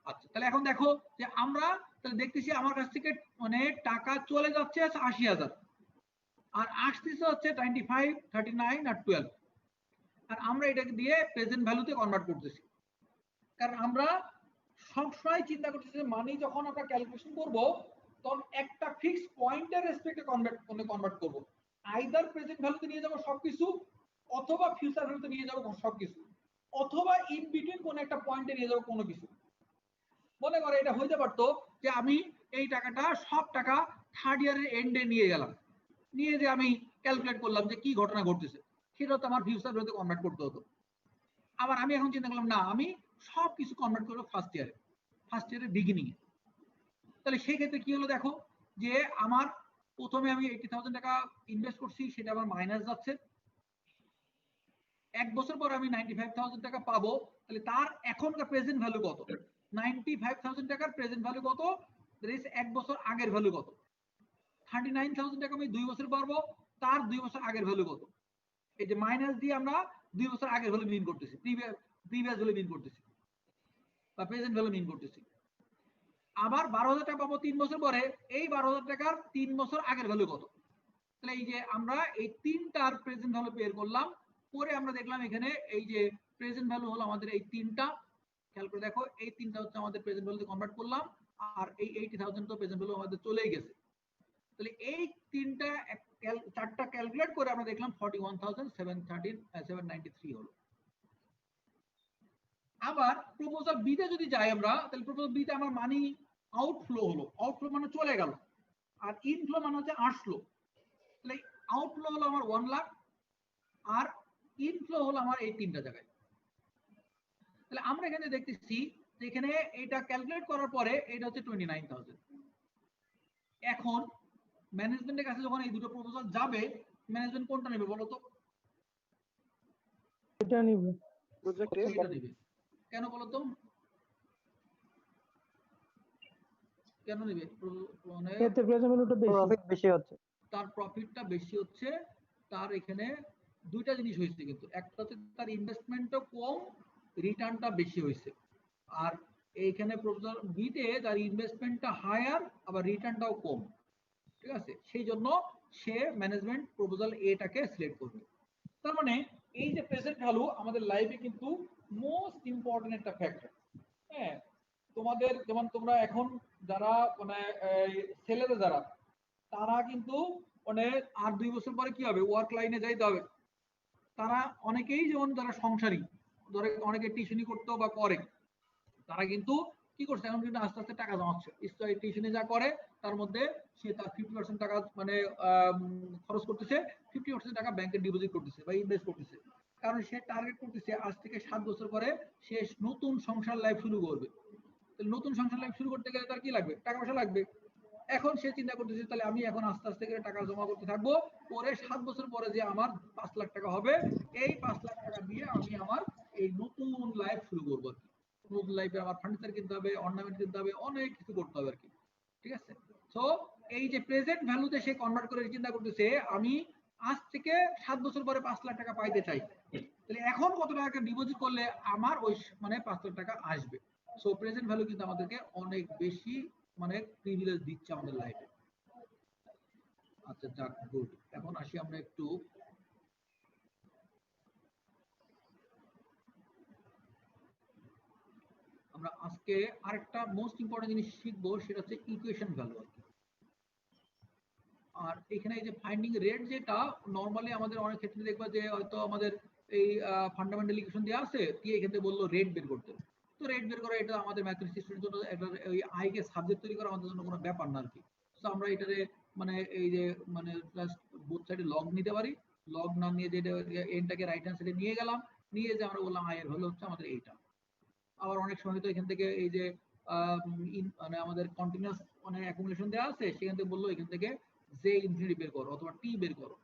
আচ্ছা, তাহলে এখন দেখো যে আমরা তাহলে দেখতেছি আমার কাছ থেকে মানে টাকা চলে যাচ্ছে 80,000, আর আসতেছে হচ্ছে 25, 39 আর 12, আর আমরা এটাকে দিয়ে প্রেজেন্ট ভ্যালুতে কনভার্ট করতেছি। কারণ আমরা সবসময় চিন্তা করতেছি যে মানি যখন আমরা ক্যালকুলেশন করব তখন একটা ফিক্সড পয়েন্টের রেসপেক্টে কনভার্ট করব। আইদার প্রেজেন্ট ভ্যালুতে নিয়ে যাব সবকিছু, অথবা ফিউচার ভ্যালুতে নিয়ে যাব সবকিছু, অথবা ইন বিটুইন কোন একটা পয়েন্টে নিয়ে যাব কোনো কিছু। মনে করো এটা হইতে পারতো যে আমি এই টাকাটা সব টাকা থার্ড ইয়ারের এন্ডে নিয়ে গেলাম, নিয়ে যে আমি ক্যালকুলেট করলাম যে কি ঘটনা ঘটতেছে, সেটা তো আমার ফিউচার ভ্যালুতে কনভার্ট করতে হতো। আবার আমি এখন চিন্তা করলাম না, আমি সব কিছু কনভার্ট করবো ফার্স্ট ইয়ারের বিগিনিং এ। তাহলে সেই ক্ষেত্রে কি হলো দেখো যে আমার প্রথমে আমি 80,000 টাকা ইনভেস্ট করছি, সেটা আমার মাইনাস যাচ্ছে। 1 বছর পর আমি 95,000 টাকা পাবো, তাহলে তার এখনকার প্রেজেন্ট ভ্যালু কত? 95,000 টাকার প্রেজেন্ট ভ্যালু কত? 1 বছর আগের ভ্যালু কত? 39,000 টাকা আমি 2 বছর পাবো, তার 2 বছর আগের ভ্যালু কত? এই যে মাইনাস দিয়ে আমরা 2 বছর আগের ভ্যালু মিন করতেছি, প্রিভিয়াস ভ্যালু মিন করতেছি। বা প্রেজেন্ট ভ্যালু মিন করতেছি। আবার 12,000 টাকা পাবো 3 বছর পরে, এই 12,000 টাকার 3 বছর আগের ভ্যালু কত। তাহলে এই যে আমরা এই তিনটার প্রেজেন্ট ভ্যালু বের করলাম, পরে আমরা দেখলাম এখানে এই যে প্রেজেন্ট ভ্যালু হলো আমাদের এই তিনটা, খেয়াল করে দেখো এই তিনটা হচ্ছে আমাদের প্রেজেন্ট ভ্যালুতে কনভার্ট করলাম, আর এই 80,000 তো প্রেজেন্ট ভ্যালু আমাদের চলেই গেছে। তাহলে এই তিনটা চারটা ক্যালকুলেট করে আমরা দেখলাম 41,793 হলো। আবার প্রপোজাল বি তে যদি যাই আমরা, তাহলে প্রপোজাল বি তে আমার মানি আউটফ্লো হলো, আউটফ্লো মানে চলে গেল, আর ইনফ্লো মানে হচ্ছে আসলো। তাহলে আউটফ্লো হলো আমার 1 লাখ, আর ইনফ্লো হলো আমার এই তিনটা জায়গায়। তাহলে আমরা এখানে দেখতেছি যে এখানে এটা ক্যালকুলেট করার পরে এটা হচ্ছে 29,000। এখন ম্যানেজমেন্টের কাছে যখন এই দুটো প্রপোজাল যাবে, ম্যানেজমেন্ট কোনটা নেবে বলো তো? এটা নিবে প্রজেক্ট এ এটা নেবে। কেন বলো তো? কেন নেবে? মানে এতে প্রেজেন্ট ভ্যালুটা বেশি, প্রফিট বেশি হচ্ছে। তার প্রফিটটা বেশি হচ্ছে, তার এখানে দুইটা জিনিস হয়েছে কিন্তু, একটা হচ্ছে তার ইনভেস্টমেন্টও কম, রিটার্নটা বেশি হয়েছে। আর এইখানে প্রপোজাল বি তে তার ইনভেস্টমেন্টটা হায়ার, আবার রিটার্নটাও কম। ঠিক আছে, সেই জন্য সে ম্যানেজমেন্ট প্রপোজাল এটাকে সিলেক্ট করবে। তার মানে এই যে প্রেজেন্ট ভ্যালু আমাদের লাইফে কিন্তু মোস্ট ইম্পর্টেন্ট একটা ফ্যাক্টর। হ্যাঁ, তোমাদের যেমন তোমরা এখন যারা মানে ছেলেরা যারা, তারা কিন্তু মানে আর 2 বছর পরে কি হবে, ওয়ার্ক লাইনে যাইতে হবে। তারা অনেকেই যেমন যারা সংসারী, ধরে অনেকে টিউশনি করতো বা করে, তারা কিন্তু কি করছে, এখন কিন্তু আস্তে আস্তে টাকা জমাচ্ছে। টিউশনে যা করে তার মধ্যে সে তার 50% টাকা মানে খরচ করতেছে, 50% টাকা ব্যাংকে ডিপোজিট করতেছে বা ইনভেস্ট করতেছে। কারণ সে টার্গেট করতেছে আজ থেকে 7 বছর পরে সে নতুন সংসার লাইফ শুরু করবে। নতুন সংসার লাইফ শুরু করতে গেলে তার কি লাগবে, টাকা পয়সা লাগবে। এখন সে চিন্তা করতেছে তাহলে আমি এখন আস্তে আস্তে করে টাকা জমা করতে থাকবো, পরে 7 বছর পরে যে আমার 5 লাখ টাকা হবে, এই 5 লাখ টাকা দিয়ে আমি আমার এই নতুন লাইফ শুরু করবো আর কি। নতুন লাইফে আমার ফার্নিচার কিনতে হবে, অর্নামেন্ট কিনতে হবে, অনেক কিছু করতে হবে আর কি। ঠিক আছে, সো এই যে প্রেজেন্ট ভ্যালুতে সে কনভার্ট করে চিন্তা করতেছে আমি আজ থেকে 7 বছর পরে 5 লাখ টাকা পাইতে চাই, তাহলে এখন কত টাকা ডিপোজিট করলে আমার ওই মানে 5 লাখ টাকা আসবে। সো প্রেজেন্ট ভ্যালু কিন্তু আমাদেরকে অনেক বেশি মানে প্রিভিলেজ দিচ্ছে আমাদের লাইফে। আচ্ছা যাক, গুড। এখন আসি আমরা একটু আমরা আজকে আরেকটা মোস্ট ইম্পর্টেন্ট জিনিস শিখবো, সেটা হচ্ছে ইকুয়েশন ভ্যালু আর কি। আর এখানে এই যে ফাইন্ডিং রেট, যেটা নরমালি আমাদের অনেক ক্ষেত্রে দেখবা যে হয়তো আমাদের এই ফান্ডামেন্টাল ইকুয়েশন দেওয়া আছে, দিয়ে এখান থেকে বললো রেট বের করতে। তো রেট বের করা এটা আমাদের ম্যাথমেটিক্সের জন্য একটা ওই আই কে সাবজেক্ট তৈরি করা আমাদের জন্য কোনো ব্যাপার না আর কি। তো আমরা এটারে মানে এই যে মানে জাস্ট বোথ সাইডে লগ নিতে পারি, লগ না নিয়ে যে এনটাকে রাইট হ্যান্ড সাইডে নিয়ে গেলাম, নিয়ে যে আমরা বললাম আই এর ভ্যালু হচ্ছে আমাদের এইটা। আবার অনেক সময় তো এখান থেকে এই যে মানে আমাদের কন্টিনিউয়াস মানে অ্যাকুমুলেশন দেওয়া আছে, সেখান থেকে বললো এখান থেকে জে ইনফিনিটি বের করো অথবা টি বের করো।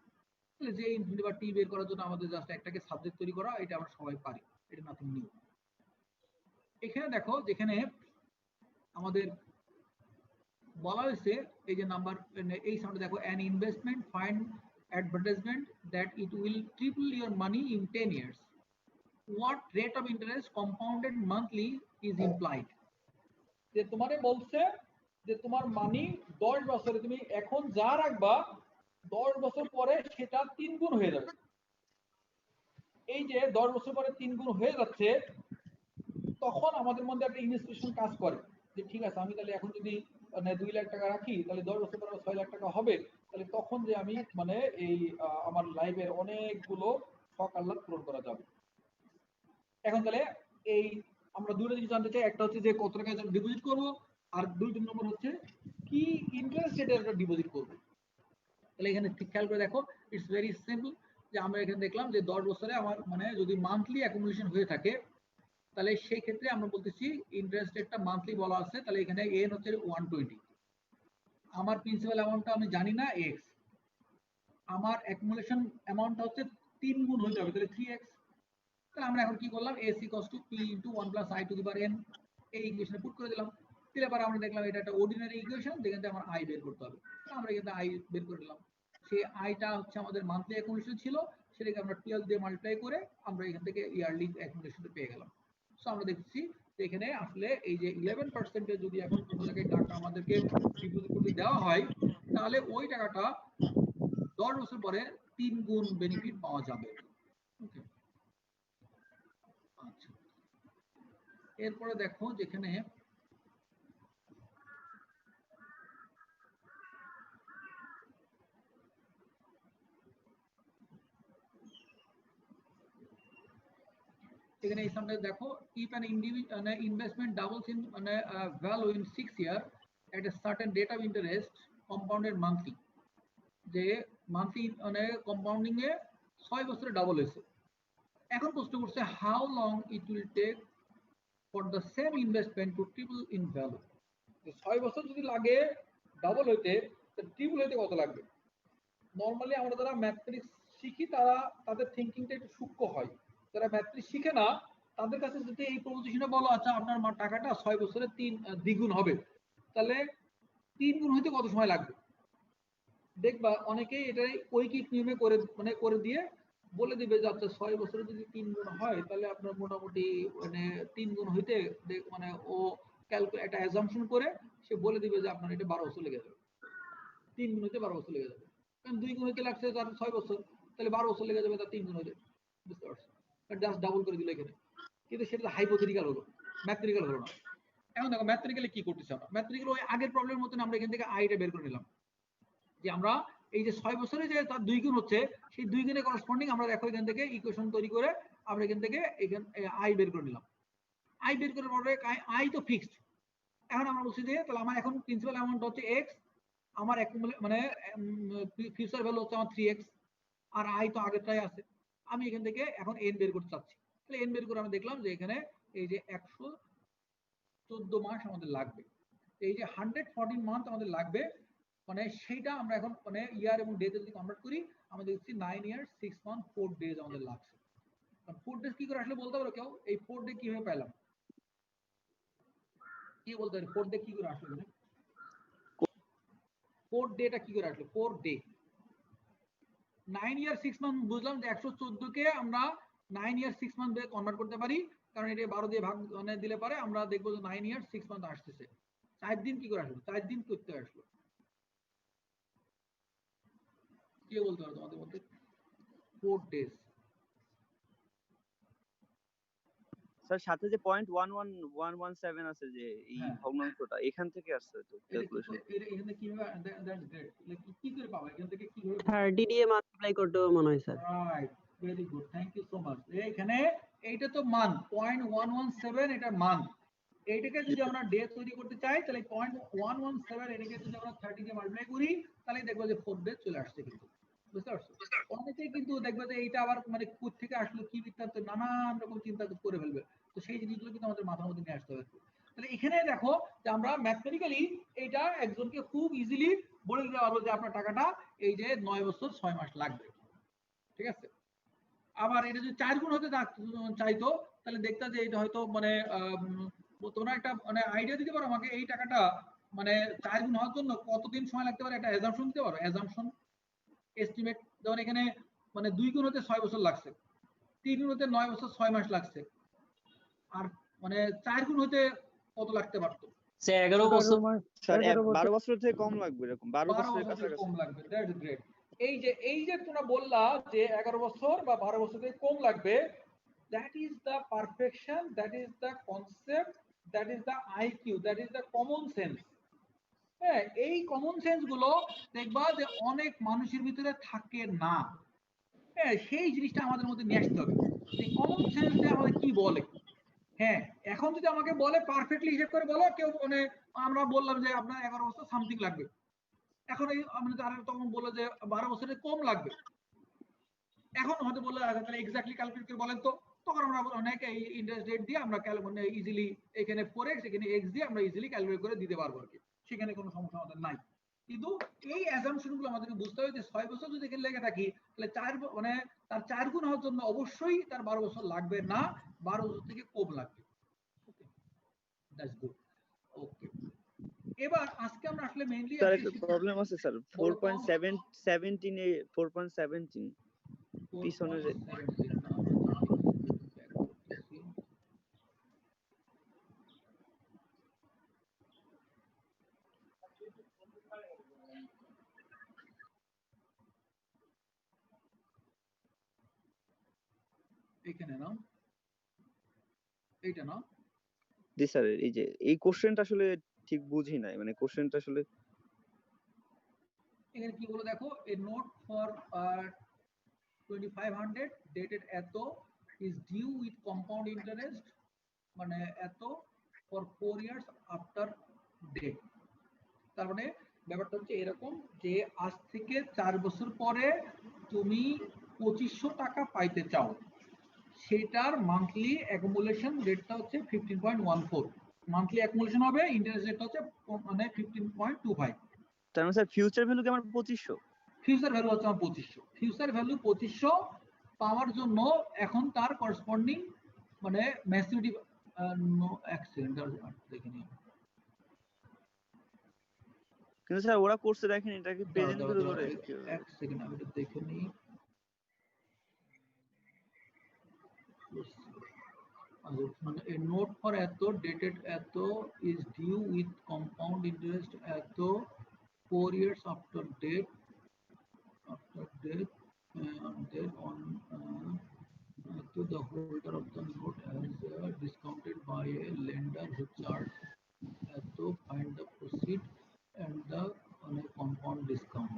তাহলে জে ইনফিনিটি বা টি বের করার জন্য আমাদের জাস্ট একটাকে সাবজেক্ট তৈরি করা, এটা আমরা সবাই পারি, এটা নাথিং নিউ। এখানে দেখো যেখানে আমাদের বলা হয়েছে এই যে নাম্বার, এই সামনে দেখো an investment find advertisement that it will triple your money in 10 years. What rate of interest compounded monthly is implied? যে তোমারে বলছে যে তোমার মানি 10 বছরে তুমি এখন যা রাখবা 10 বছর পরে সেটা 3 গুণ হয়ে যাবে। এই যে 10 বছর পরে 3 গুণ হয়ে যাচ্ছে, তখন আমাদের মধ্যে একটা ইনস্পিরেশন কাজ করে যে ঠিক আছে, আমি তাহলে এখন যদি মানে 2 লাখ টাকা রাখি, তাহলে 10 বছর পরে 6 লাখ টাকা হবে, তাহলে তখন যে আমি মানে এই আমার লাইফের অনেকগুলো শখ আহ্লাদ পূরণ করা যাবে। এখন তাহলে এই আমরা দুটো জিনিস জানতে চাই, একটা হচ্ছে যে কত টাকা ডিপোজিট করব, আর দুই নম্বর হচ্ছে কি ইন্টারেস্ট রেটে একটা ডিপোজিট করব। তাহলে এখানে ঠিক খেয়াল করে দেখো, ইটস ভেরি সিম্পল, যে আমরা এখানে দেখলাম যে 10 বছরে আমার মানে যদি মান্থলি অ্যাকুমুলেশন হয়ে থাকে, তাহলে সেই ক্ষেত্রে আমরা বলতেছি ইন্টারেস্ট রেটটা মান্থলি বলা আছে, তাহলে এখানে এন হচ্ছে 120, আমার প্রিন্সিপাল অ্যামাউন্টটা আমি জানি না এক্স, আমার অ্যাকুমুলেশন অ্যামাউন্টটা হচ্ছে 3 গুণ হয়ে যাবে, তাহলে 3x। তাহলে আমরা এখন কি করলাম, a is equals to p into 1 plus i to the power n, এই ইকুয়েশনে পুট করে দিলাম। দিলে পরে আমরা দেখলাম এটা একটা অর্ডিনারি ইকুয়েশন, যেখান থেকে আমার i বের করতে হবে। আমরা এখানে i বের করে দিলাম, সেই আইটা হচ্ছে আমাদের মান্থলি অ্যাকুমুলেশন ছিল, সেটাকে আমরা 12 দিয়ে মাল্টিপ্লাই করে আমরা এখান থেকে ইয়ারলি অ্যাকুমুলেশনটা পেয়ে গেলাম। সো আমরা দেখছি এখানে আসলে এই যে 11% যদি এখন কোনো জায়গায় টাকা আমাদেরকে ডিপোজিট করতে দেওয়া হয়, তাহলে ওই টাকাটা 10 বছর পরে 3 গুণ বেনিফিট পাওয়া যাবে। ওকে, আচ্ছা, এরপরে দেখো যেখানে এখানে এই সামনে দেখো, if an investment doubles in value in 6 years at a certain rate of interest compounded monthly, যে মান্থলি মানে কম্পাউন্ডিং এ 6 বছরে ডাবল হয়েছে। এখন প্রশ্ন করছে how long it will take for the same investment to triple in value. 6 বছর যদি লাগে ডাবল হইতে, ট্রিপল হইতে কত লাগবে? নর্মালি আমরা যারা ম্যাথমেটিক্স শিখি তারা তাদের থিঙ্কিংটা একটু সূক্ষ্ম হয়। যারা ম্যাথমেটিক্স শিখে না তাদের কাছে যদি এই প্রপোজিশনে বলো আচ্ছা আপনার টাকাটা 6 বছরে 3 দ্বিগুণ হবে, তাহলে 3 গুণ হইতে কত সময় লাগবে? দেখবা অনেকেই এটাই ঐকিক নিয়মে করে দিয়ে বলে দিবে যে আচ্ছা 6 বছরে যদি 3 গুণ হয় তাহলে আপনার মোটামুটি 3 গুণ হইতে মানে ও একটা অ্যাজাম্পশন করে সে বলে দিবে যে আপনার এটা 12 বছর লেগে যাবে, 3 গুণ হইতে 12 বছর লেগে যাবে। কারণ 2 গুণ হইতে লাগছে তার 6 বছর, তাহলে 12 বছর লেগে যাবে তার 3 গুণ হইতে। বুঝতে পারছো? জাস্ট ডাবল করে দিল এখানে, কিন্তু সেটা হাইপোথেটিক্যাল হলো, ম্যাথমেটিক্যাল হলো না। এখন দেখো ম্যাথমেটিক্যালি কি করতেছে আমরা, ম্যাথমেটিক্যাল ওই আগের প্রবলেমের মতন আমরা এখান থেকে আইটা বের করে নিলাম যে আমরা এই যে 6 বছরে যে তার 2 গুণ হচ্ছে সেই 2 গুণের করসপন্ডিং আমরা দেখো এখান থেকে ইকুয়েশন তৈরি করে আমরা এখান থেকে আই বের করে নিলাম। আই বের করার পরে আই তো ফিক্সড। এখন আমরা বলছি যে তাহলে আমার এখন প্রিন্সিপাল অ্যামাউন্ট হচ্ছে x, আমার মানে ফিউচার ভ্যালু হচ্ছে আমার 3x, আর আই তো আগেরটাই আছে। আমি এখান থেকে এখন n বের করতে চাচ্ছি। তাহলে n বের করে আমরা দেখলাম যে এখানে এই যে 114 মাস আমাদের লাগবে। এই যে 114 মান্থ আমাদের লাগবে, মানে সেইটা আমরা এখন মানে ইয়ার এবং ডে যদি কনভার্ট করি আমাদের দেখছি 9 ইয়ার 6 মান্থ 4 ডেজ আমাদের লাগছে। 4 ডেজ কি করে আসলে বলতে পারো কেউ? এই 4 ডে কিভাবে পেলাম? কি বলতে পারি 4 ডে কি করে আসলো? 4 ডেটা কি করে আসলো? 4 ডে 9 ইয়ার 6 মান্থ বুঝলাম যে 114 কে আমরা 9 ইয়ার 6 মান্থ দিয়ে কনভার্ট করতে পারি, কারণ এটা 12 দিয়ে ভাগ মানে দিলে পারে আমরা দেখবো যে 9 ইয়ার 6 মান্থ আসতেছে। 4 দিন কি করে আসলো? 4 দিন করতে আসলো। কে বলতে পারো তোমাদের মধ্যে? 4 ডেজ স্যার সাথে যে 0.11117 আছে যে এই ভগ্নাংশটা এখান থেকে আসছে তো ক্যালকুলেশন। এখানে কিভাবে দ্যাটস গ্রেট, কি করে পাবো এখান থেকে? কিভাবে 30 দিয়ে মাল্টিপ্লাই করতে হবে মনে হয় sir. Right, very good, thank you so much. এখানে এইটা তো মান 0.117, এটা মান। এইটাকে যদি আমরা ডে তৈরি করতে চাই তাহলে 0.117 এটাকে যদি আমরা 30 দিয়ে মাল্টিপ্লাই করি তাহলে দেখবো যে 4 ডে চলে আসছে। কিন্তু বুঝতে পারছো? অনেকেই কিন্তু দেখবে যে এইটা আবার মানে কোথা থেকে আসলো কি বৃত্তান্ত নানান রকম চিন্তা করে ফেলবে। তো সেই জিনিসগুলো কিন্তু আমাদের মাথার মধ্যে নিয়ে আসতে হবে। তাহলে এখানে দেখো যে আমরা ম্যাথমেটিক্যালি এইটা একজনকে খুব ইজিলি বলে দিতে পারবো যে আপনার টাকাটা এই যে 9 বছর 6 মাস লাগবে। ঠিক আছে? আবার এটা যদি 4 গুণ হতে চাইতো তাহলে দেখতে যে এটা হয়তো মানে তোমরা একটা মানে আইডিয়া দিতে পারো আমাকে এই টাকাটা মানে 4 গুণ হওয়ার জন্য কতদিন সময় লাগতে পারে? একটা অ্যাজাম্পশন দিতে পারো, অ্যাজাম্পশন এস্টিমেট। যেমন এখানে মানে 2 গুণ হতে 6 বছর লাগছে, 3 গুণ হতে 9 বছর 6 মাস লাগছে, আর মানে 4 গুণ হতে কত লাগতে পারতো? স্যার 11 বছর। স্যার 12 বছর থেকে কম লাগবে, এরকম 12 বছরের কাছাকাছি কম লাগবে। That's great. এই যে তোমরা বললা যে 11 বছর বা 12 বছর থেকে কম লাগবে, that is the perfection, that is the concept, that is the IQ, that is the common sense. হ্যাঁ, এই কমন সেন্স গুলো দেখবা যে অনেক মানুষের ভিতরে থাকে না। হ্যাঁ, সেই জিনিসটা আমাদের মধ্যে নিয়ে আসতে হবে। এই কমন সেন্সটা আমাদের কি বলে? হ্যাঁ, এখন যদি আমাকে বলে পারফেক্টলি হিসাব করে বলো কেউ, মানে আমরা বললাম যে আপনার 11 বছর সামথিং লাগবে, এখন এই মানে তারা তখন বললো যে 12 বছরের কম লাগবে, এখন হয়তো বললো তাহলে এক্স্যাক্টলি ক্যালকুলেট করে বলেন তো, তখন আমরা অনেক এই ইন্টারেস্ট রেট দিয়ে আমরা মানে ইজিলি এখানে 4x এখানে x দিয়ে আমরা ইজিলি ক্যালকুলেট করে দিতে পারবো আর কি, সেখানে কোনো সমস্যা আমাদের নাই। কিন্তু এই অ্যাজাম্পশন গুলো আমাদেরকে বুঝতে হবে যে 6 বছর যদি এখানে লেগে থাকি তাহলে 4 মানে তার 4 গুণ হওয়ার জন্য অবশ্যই তার 12 বছর লাগবে না, 12 বছর থেকে কম লাগবে। ওকে, দ্যাটস গুড। ওকে, এবার আজকে আমরা আসলে মেইনলি স্যার একটা প্রবলেম আছে স্যার 4.17 এ 4.17 পিছনের এখানে না, এইটা না, জি স্যার, এই যে এই কোশ্চেনটা আসলে ঠিক বুঝি নাই, মানে কোশ্চেনটা আসলে এখানে কি বলে দেখো, এ নোট ফর 2500 ডেটেড এত is due with compound interest, মানে এত ফর 4 ইয়ার্স আফটার ডেট। তার মানে ব্যাপারটা হচ্ছে এরকম যে আজ থেকে 4 বছর পরে তুমি 2500 টাকা পাইতে চাও, সেটার মান্থলি অ্যাকুমুলেশন রেটটা হচ্ছে 15.14, মান্থলি অ্যাকুমুলেশন হবে, ইন্টারেস্ট রেটটা হচ্ছে মানে 15.25। তার মানে স্যার ফিউচার ভ্যালু কি আমার 2500? ফিউচার ভ্যালু হচ্ছে আমার 2500, ফিউচার ভ্যালু 2500 পাওয়ার জন্য এখন তার করসপন্ডিং মানে ম্যাচুরিটি, এক সেকেন্ড দেখে নিও, কিন্তু স্যার ওরা করছে দেখেন এটা কি প্রেজেন্ট ভ্যালু ধরে এক সেকেন্ড আমি এটা দেখে নিই। মানে a note for এত dated এত is due with compound interest এত 4 years after date then on to the holder of the note as discounted by a lender who charged to find the proceed and the compound discount,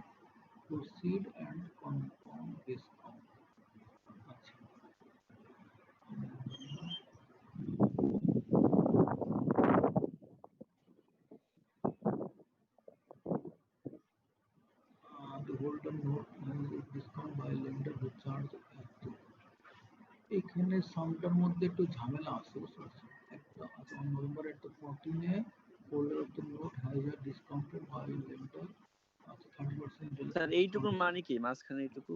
proceed and compound discount। আচ্ছা, the holder note has a discount by lender who charge এত। এখানে সামটার মধ্যে একটু ঝামেলা আছে বুঝতে পারছেন, একটা আছে অন নভেম্বর একটা 14 a holder of the note has a discounted by lender, আচ্ছা 30% স্যার এইটুকু মানে কি মাঝখানে এইটুকু?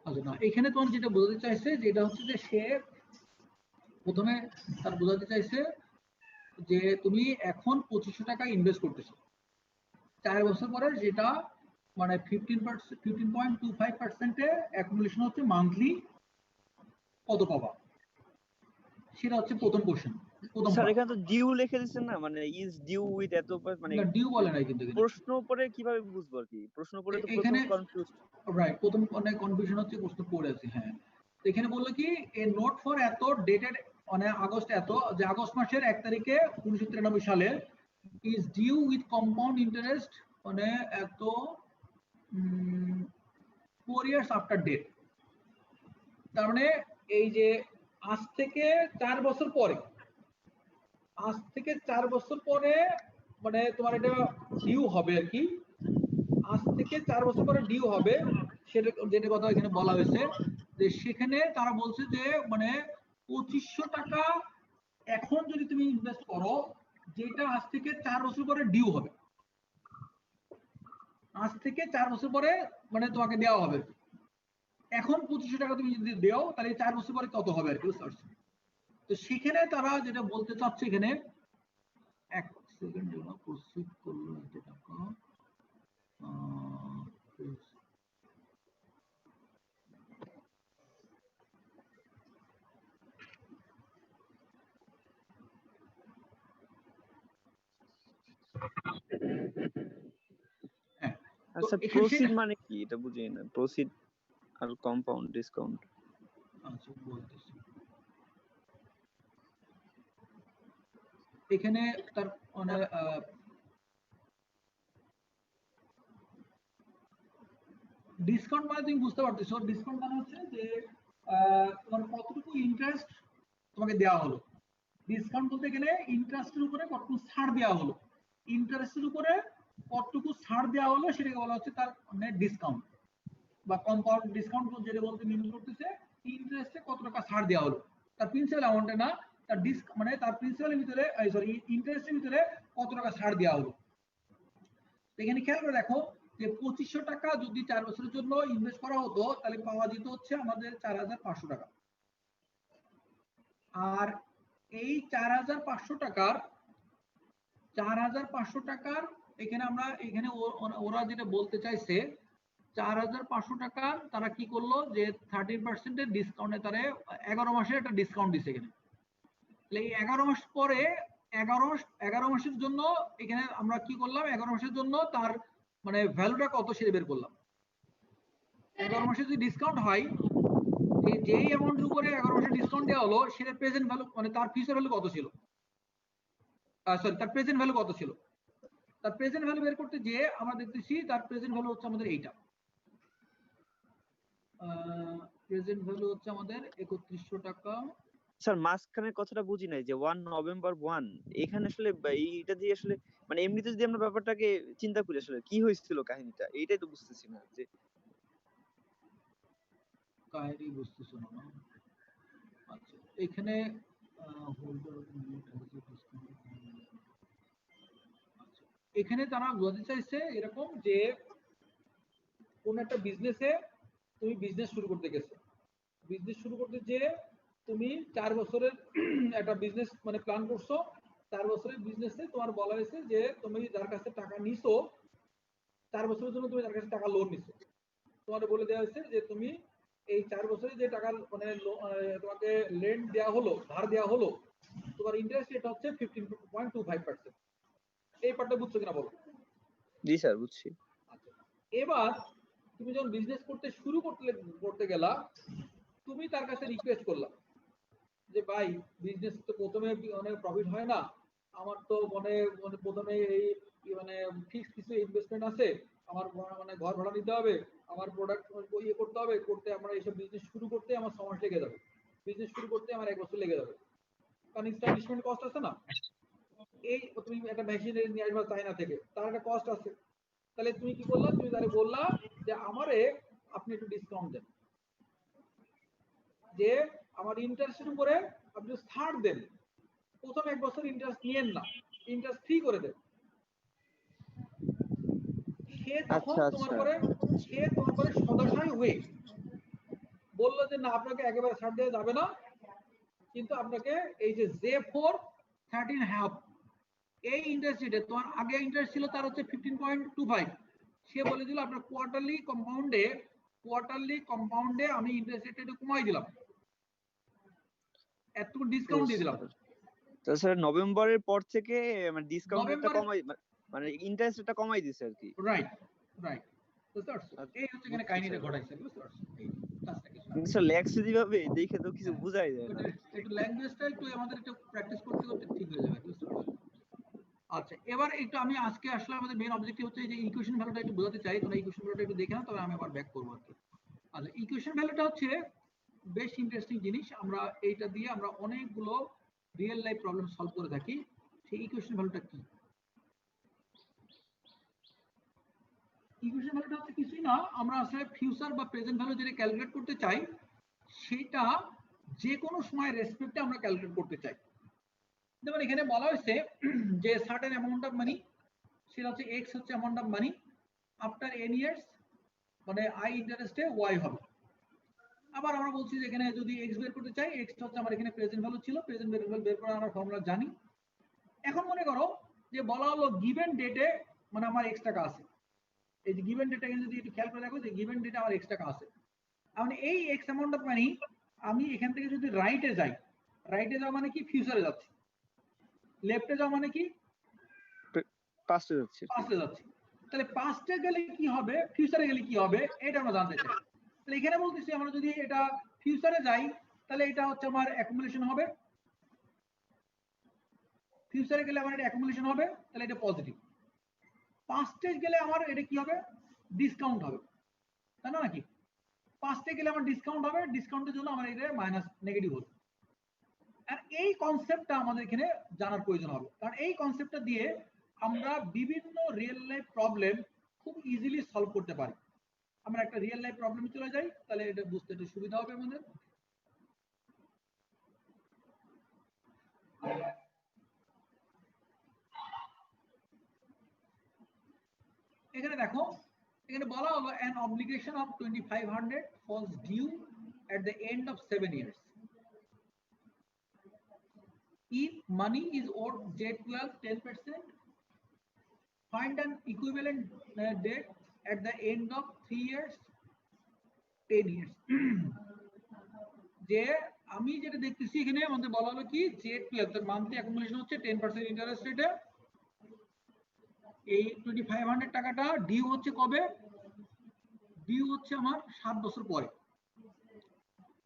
আচ্ছা না, এখানে তোমার যেটা বোঝাতে চাইছে যে এটা হচ্ছে যে সে প্রথমে তার বোঝাতে চাইছে যে তুমি এখন 2500 টাকা ইনভেস্ট করতেছো, 4 বছর পরে যেটা মানে 15.25% অ্যাকুমুলেশন হচ্ছে মান্থলি কত পাবা, সেটা হচ্ছে প্রথম কোশ্চেন। প্রথম স্যার এখানে তো ডিউ লিখে দিচ্ছেন না, মানে ইজ ডিউ উইথ এত, মানে ডিউ বলে নাই কিন্তু প্রশ্ন পড়ে কিভাবে বুঝবো আর কি? প্রশ্ন পড়ে তো প্রথম কনফিউজ, রাইট, প্রথম অনেক কনফিউশন হচ্ছে, প্রশ্ন পড়ে আছে। হ্যাঁ, এখানে বললো কি এ নোট ফর এত ডেটেড মানে আগস্ট এত, যে আগস্ট মাসের 1 তারিখে 1993 সালে is due with compound interest মানে এত 4 ইয়ার্স আফটার ডেট। তার মানে এই যে আজ থেকে 4 বছর পরে, আজ থেকে 4 বছর পরে মানে তোমার এটা ডিউ হবে আর কি, আজ থেকে 4 বছর পরে ডিউ হবে, সেটা যেটা কথা এখানে বলা হয়েছে যে সেখানে তারা বলছে যে মানে 2500 টাকা এখন যদি তুমি ইনভেস্ট করো, যেটা আজ থেকে 4 বছর পরে ডিউ হবে, আজ থেকে 4 বছর পরে মানে তোমাকে দেওয়া হবে, এখন 2500 টাকা তুমি যদি দেও তাহলে 4 বছর পরে কত হবে আর কি, বুঝতে পারছো? তো সেখানে তারা যেটা বলতে চাচ্ছে এখানে, এক সেকেন্ড প্রসিড করলো এত টাকা, আচ্ছা প্রসিড মানে কি এটা বুঝি না, প্রসিড আর কম্পাউন্ড ডিসকাউন্ট। আচ্ছা বলতেছি, এখানে তার মানে ডিসকাউন্ট মানে তুমি বুঝতে পারতেছো, ডিসকাউন্ট মানে হচ্ছে যে তোমার কতটুকু ইন্টারেস্ট তোমাকে দেওয়া হলো, ডিসকাউন্ট বলতে গেলে ইন্টারেস্টের উপরে কতটুকু ছাড় দেওয়া হলো, ইন্টারেস্টের উপরে কতটুকু ছাড় দেওয়া হলো সেটাকে বলা হচ্ছে তার মানে ডিসকাউন্ট, বা কম্পাউন্ড ডিসকাউন্ট যেটা বলতে মিন করতেছে ইন্টারেস্টে কত টাকা ছাড় দেওয়া হলো, তার প্রিন্সিপাল অ্যামাউন্টে না, তার মানে তার প্রিন্সিপালের ভিতরে সরি ইন্টারেস্টের ভিতরে কত টাকা ছাড় দেওয়া হলো। এখানে খেয়াল করে দেখো যে 2500 টাকা যদি 4 বছরের জন্য ইনভেস্ট করা হতো তাহলে পাওয়া যেত হচ্ছে আমাদের 4500 টাকা, আর এই 4500 টাকার এখানে আমরা এখানে ওরা যেটা বলতে চাইছে 4500 টাকার তারা কি করলো যে 30% ডিসকাউন্টে তারা 11 মাসের একটা ডিসকাউন্ট দিছে এখানে, এই 11 মাস পরে 11 মাসের জন্য এখানে আমরা কি করলাম, 11 মাসের জন্য তার মানে ভ্যালুটা কত সেটা বের করলাম। 11 মাসে যদি ডিসকাউন্ট হয়, যেই অ্যামাউন্টের উপরে 11 মাসের ডিসকাউন্ট দেওয়া হলো সেটা প্রেজেন্ট ভ্যালু মানে তার ফিউচার ভ্যালু কত ছিল, সরি তার প্রেজেন্ট ভ্যালু কত ছিল। তার প্রেজেন্ট ভ্যালু বের করতে যে আমরা দেখতেছি তার প্রেজেন্ট ভ্যালু হচ্ছে আমাদের এইটা, প্রেজেন্ট ভ্যালু হচ্ছে আমাদের 3100 টাকা। স্যার মাঝখানের কথাটা বুঝি নাই যে 1 নভেম্বর 1 এখানে আসলে এইটা দিয়ে আসলে মানে এমনিতে যদি আমরা ব্যাপারটাকে চিন্তা করি আসলে কি হয়েছিল কাহিনীটা এইটাই তো বুঝতেছি না যে কাহিনী বুঝতেছো না? আচ্ছা এখানে এখানে তারা বোঝাতে চাইছে এরকম যে কোন একটা বিজনেসে তুমি বিজনেস শুরু করতে গেছো, বিজনেস শুরু করতে যে তুমি 4 বছরের একটা বিজনেস মানে প্ল্যান করছো, 4 বছরের বিজনেসে তোমার বলা হয়েছে যে তুমি যার কাছে টাকা নিছো 4 বছরের জন্য তুমি তার কাছে টাকা লোন নিছো, তোমার বলে দেওয়া হয়েছে যে তুমি এই 4 বছরে যে টাকা মানে তোমাকে লেন্ড দেওয়া হলো, ধার দেওয়া হলো, তোমার ইন্টারেস্ট রেট হচ্ছে 15.25%। এই পার্টটা বুঝছো কিনা বলো? জি স্যার বুঝছি। আচ্ছা এবার তুমি যখন বিজনেস করতে শুরু করতে গেলা, তুমি তার কাছে রিকোয়েস্ট করলা যে ভাই বিজনেস তো প্রথমে অনেক প্রফিট হয় না, আমার তো মানে মানে প্রথমে এই মানে ফিক্স কিছু ইনভেস্টমেন্ট আছে, আমার মানে ঘর ভাড়া নিতে হবে, আমার প্রোডাক্ট ইয়ে করতে হবে, করতে আমরা এইসব বিজনেস শুরু করতে আমার 6 মাস লেগে যাবে, বিজনেস শুরু করতে আমার 1 বছর লেগে যাবে, কারণ ইনস্টলমেন্ট কস্ট আছে না, এই তুমি একটা মেশিন নিয়ে আসবা চায়না থেকে, তার একটা কস্ট আছে। তাহলে তুমি কি করলা, তুমি তাহলে বললা যে আমারে আপনি একটু ডিসকাউন্ট দেন, যে আমার ইন্টারেস্টের উপরে আপনি ছাড় দেন, প্রথম 1 বছর ইন্টারেস্ট নিয়েন না, ইন্টারেস্ট ফ্রি করে দেন। সে তখন আচ্ছা তোমার আচ্ছা পরে সদাশয় হয়ে বললো যে না আপনাকে একেবারে ছাড় দেওয়া যাবে না, কিন্তু আপনাকে এই যে J4 13.5 এই ইন্টারেস্ট রেটে তোমার আগে ইন্টারেস্ট ছিল তার হচ্ছে 15.25, সে বলে দিল আপনার কোয়ার্টারলি কম্পাউন্ডে আমি ইন্টারেস্ট রেট একটু কমাই দিলাম, এতটুকু ডিসকাউন্ট দিয়ে দিলাম। তো স্যার নভেম্বরের পর থেকে মানে ডিসকাউন্ট রেটটা নভেম্বরে কমাই মানে ইন্টারেস্ট রেটটা কমাই দিছে আর কি। রাইট রাইট বুঝতে পারছো, আচ্ছা, এই হচ্ছে এখানে বুঝছি কাহিনীটা স্যার। ঘটাইছে, বুঝতে পারছো? এই কাজটা কিছু না। কিন্তু স্যার লেখছে যেভাবে দেখে তো কিছু বোঝাই যায় না। একটু ল্যাঙ্গুয়েজটা একটু আমাদের একটু প্র্যাকটিস করতে করতে ঠিক হয়ে যাবে, বুঝতে পারছো? আচ্ছা এবার একটু আমি আজকে আসলে আমাদের মেইন অবজেক্টিভ হচ্ছে যে ইকুয়েশন ভ্যালুটা একটু বোঝাতে চাই, তোমরা ইকুয়েশন ভ্যালুটা একটু দেখে নাও, তবে আমি আবার ব্যাক করবো আর কি। আচ্ছা ইকুয়েশন ভ্যালুটা হচ্ছে বেশ ইন্টারেস্টিং জিনিস, আমরা এইটা দিয়ে আমরা অনেকগুলো রিয়েল লাইফ প্রবলেম সলভ করে থাকি। সেই ইকুয়েশন ভ্যালুটা কি? ইকুয়েশন ভ্যালুটা হচ্ছে কিছুই না, আমরা আসলে ফিউচার বা প্রেজেন্ট ভ্যালু যেটা ক্যালকুলেট করতে চাই সেটা যে কোনো সময় রেসপেক্টে আমরা ক্যালকুলেট করতে চাই। যেমন এখানে বলা হয়েছে যে সার্টেন অ্যামাউন্ট অফ মানি, সেটা হচ্ছে এক্স হচ্ছে amount of money, after N years মানে আই ইন্টারেস্টে ওয়াই হবে। আবার আমরা বলছি যে এখানে যদি এক্স বের করতে চাই, এক্স হচ্ছে আমার এখানে প্রেজেন্ট ভ্যালু ছিল, প্রেজেন্ট ভ্যালু বের করার আমরা ফর্মুলা জানি। এখন মনে করো যে বলা হলো গিভেন ডেটে মানে আমার এক্স টাকা আছে, এই যে গিভেন ডেটা যদি একটু খেয়াল করে দেখো যে গিভেন ডেটে আমার এক্স টাকা আছে, মানে এই এক্স অ্যামাউন্ট অফ মানি আমি এখান থেকে যদি রাইটে যাই, রাইটে যাওয়া মানে কি ফিউচারে যাচ্ছি, লেফটে যাওয়া মানে কি পাস্টে যাচ্ছে। পাস্টে যাচ্ছি। তাহলে পাস্টে গেলে কি হবে, ফিউচারে গেলে কি হবে, এটা আমরা জানতে চাই। তাহলে এখানে বলতেছি আমরা যদি এটা ফিউচারে যাই তাহলে এটা হচ্ছে আমার অ্যাকুমুলেশন হবে, ফিউচারে গেলে আমার এটা অ্যাকুমুলেশন হবে, তাহলে এটা পজিটিভ। পাস্টে গেলে আমার এটা কি হবে, ডিসকাউন্ট হবে, তাই না নাকি? পাস্টে গেলে আমার ডিসকাউন্ট হবে, ডিসকাউন্টের জন্য আমার এটা মাইনাস নেগেটিভ হবে। আর এই কনসেপ্টটা আমাদের এখানে জানার প্রয়োজন হবে, কারণ এই কনসেপ্টটা দিয়ে আমরা বিভিন্ন রিয়েল লাইফ প্রবলেম খুব ইজিলি সলভ করতে পারি। আমরা একটা রিয়েল লাইফ প্রবলেমে চলে যাই, তাহলে এটা বুঝতে একটু সুবিধা হবে আমাদের। এখানে দেখো, এখানে বলা হলো an obligation of 2500 falls due at the end of 7 years. If money is owed J12 10%, find an equivalent debt at the end of 3 years, 10 years. যে আমি যেটা দেখতেছি এখানে আমাদের বলা হলো কি Z12 তার মান্থলি অ্যাকুমুলেশন হচ্ছে 10% ইন্টারেস্ট রেটে। এই 2500 টাকাটা ডিউ হচ্ছে কবে? ডিউ হচ্ছে আমার 7 বছর পরে।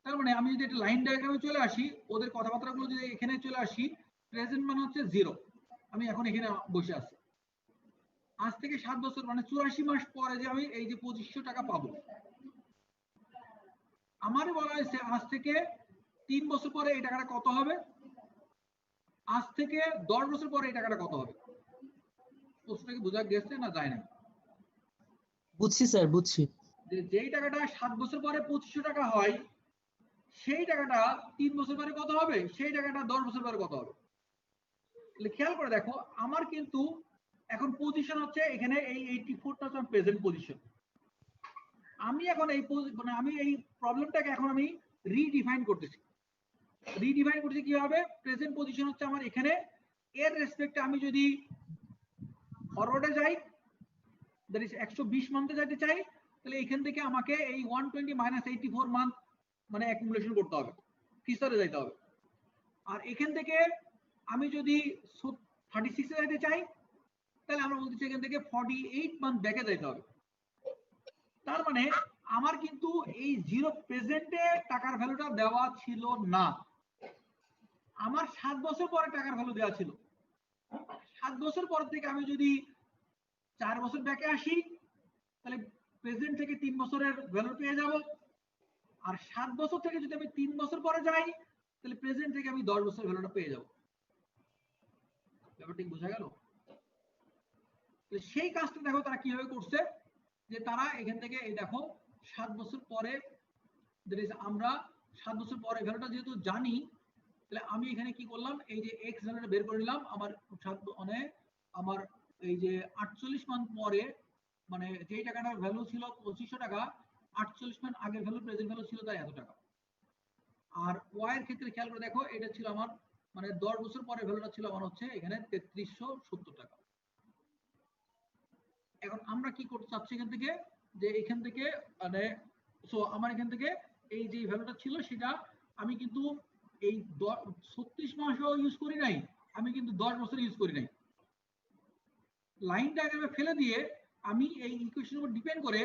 তার মানে আমি যদি একটা লাইন ডায়াগ্রামে চলে আসি, ওদের কথাবার্তাগুলো যদি এখানে চলে আসি, প্রেজেন্ট মানে হচ্ছে 0, আমি এখন এখানে বসে আছি। আজ থেকে 7 বছর মানে 84 মাস পরে যে আমি এই যে 2500 টাকা পাবো, আমারে বলা হয়েছে আজ থেকে 3 বছর পরে এই টাকাটা কত হবে, আজ থেকে 10 বছর পরে এই টাকাটা কত হবে। প্রশ্নটা কি বোঝা গেছে না যায় না? বুঝছি স্যার, বুঝছি। যে যেই টাকাটা 7 বছর পরে 2500 টাকা হয়, সেই টাকাটা 3 বছর পরে কত হবে, সেই টাকাটা 10 বছর পরে কত হবে। তাহলে খেয়াল করে দেখো, আমার কিন্তু এখন পজিশন হচ্ছে এখানে এই 84টা হচ্ছে প্রেজেন্ট পজিশন। আমি এখন এই মানে আমি এই প্রবলেমটাকে এখন আমি রিডিফাইন করতেছি। রিডিফাইন করতে কি হবে, প্রেজেন্ট পজিশন হচ্ছে আমার এখানে, এর রেসপেক্টে আমি যদি ফরওয়ার্ডে যাই, দ্যাট ইজ 120 মান্থে যেতে চাই, তাহলে এখান থেকে আমাকে এই 120 মাইনাস 84 মান্থ মানে অ্যাকুমুলেশন করতে হবে, ফিউচারে যাইতে হবে। আর এখান থেকে আমি যদি 36 এ যেতে চাই, তাহলে আমরা বলতেছি এখান থেকে 48 মান্থ ব্যাকে যাইতে হবে। তার মানে আমার কিন্তু এই জিরো প্রেজেন্টে টাকার ভ্যালুটা দেওয়া ছিল না, আমার 7 বছর পরে টাকার ভ্যালু দেওয়া ছিল। 7 বছর পর থেকে আমি যদি 4 বছর ব্যাকে আসি, তাহলে প্রেজেন্ট থেকে 3 বছরের ভ্যালু পেয়ে যাব। আর 7 বছর থেকে যদি আমি 3 বছর পরে যাই, তাহলে প্রেজেন্ট থেকে আমি 10 বছরের ভ্যালুটা পেয়ে যাব। ব্যাপারটা বোঝা গেল? সেই কাজটা দেখো তারা কিভাবে করছে, যে তারা এখান থেকে এই দেখো 7 বছর পরে, আমরা 7 বছর পরে ভ্যালুটা যেহেতু জানি, তাহলে আমি এখানে কি করলাম, এই যে এক্স ভ্যালুটা বের করে নিলাম। আমার মানে আমার এই যে 48 মান্থ পরে, মানে যেই টাকাটার ভ্যালু ছিল 2500 টাকা, 48 মান্থ আগের ভ্যালু প্রেজেন্ট ভ্যালু ছিল তাই এত টাকা। আর ওয়াই এর ক্ষেত্রে খেয়াল করে দেখো, এটা ছিল আমার মানে 10 বছর পরে ভ্যালুটা ছিল আমার হচ্ছে এখানে 3370 টাকা। এখন আমরা কি করতে চাচ্ছি এখান থেকে, যে এখান থেকে মানে আমার এখান থেকে এই যে ভ্যালুটা ছিল সেটা আমি কিন্তু এই 36 মাসও ইউজ করি নাই, আমি কিন্তু 10 বছর ইউজ করি নাই। লাইন ডায়াগ্রামে ফেলে দিয়ে আমি এই ইকুয়েশনের উপর ডিপেন্ড করে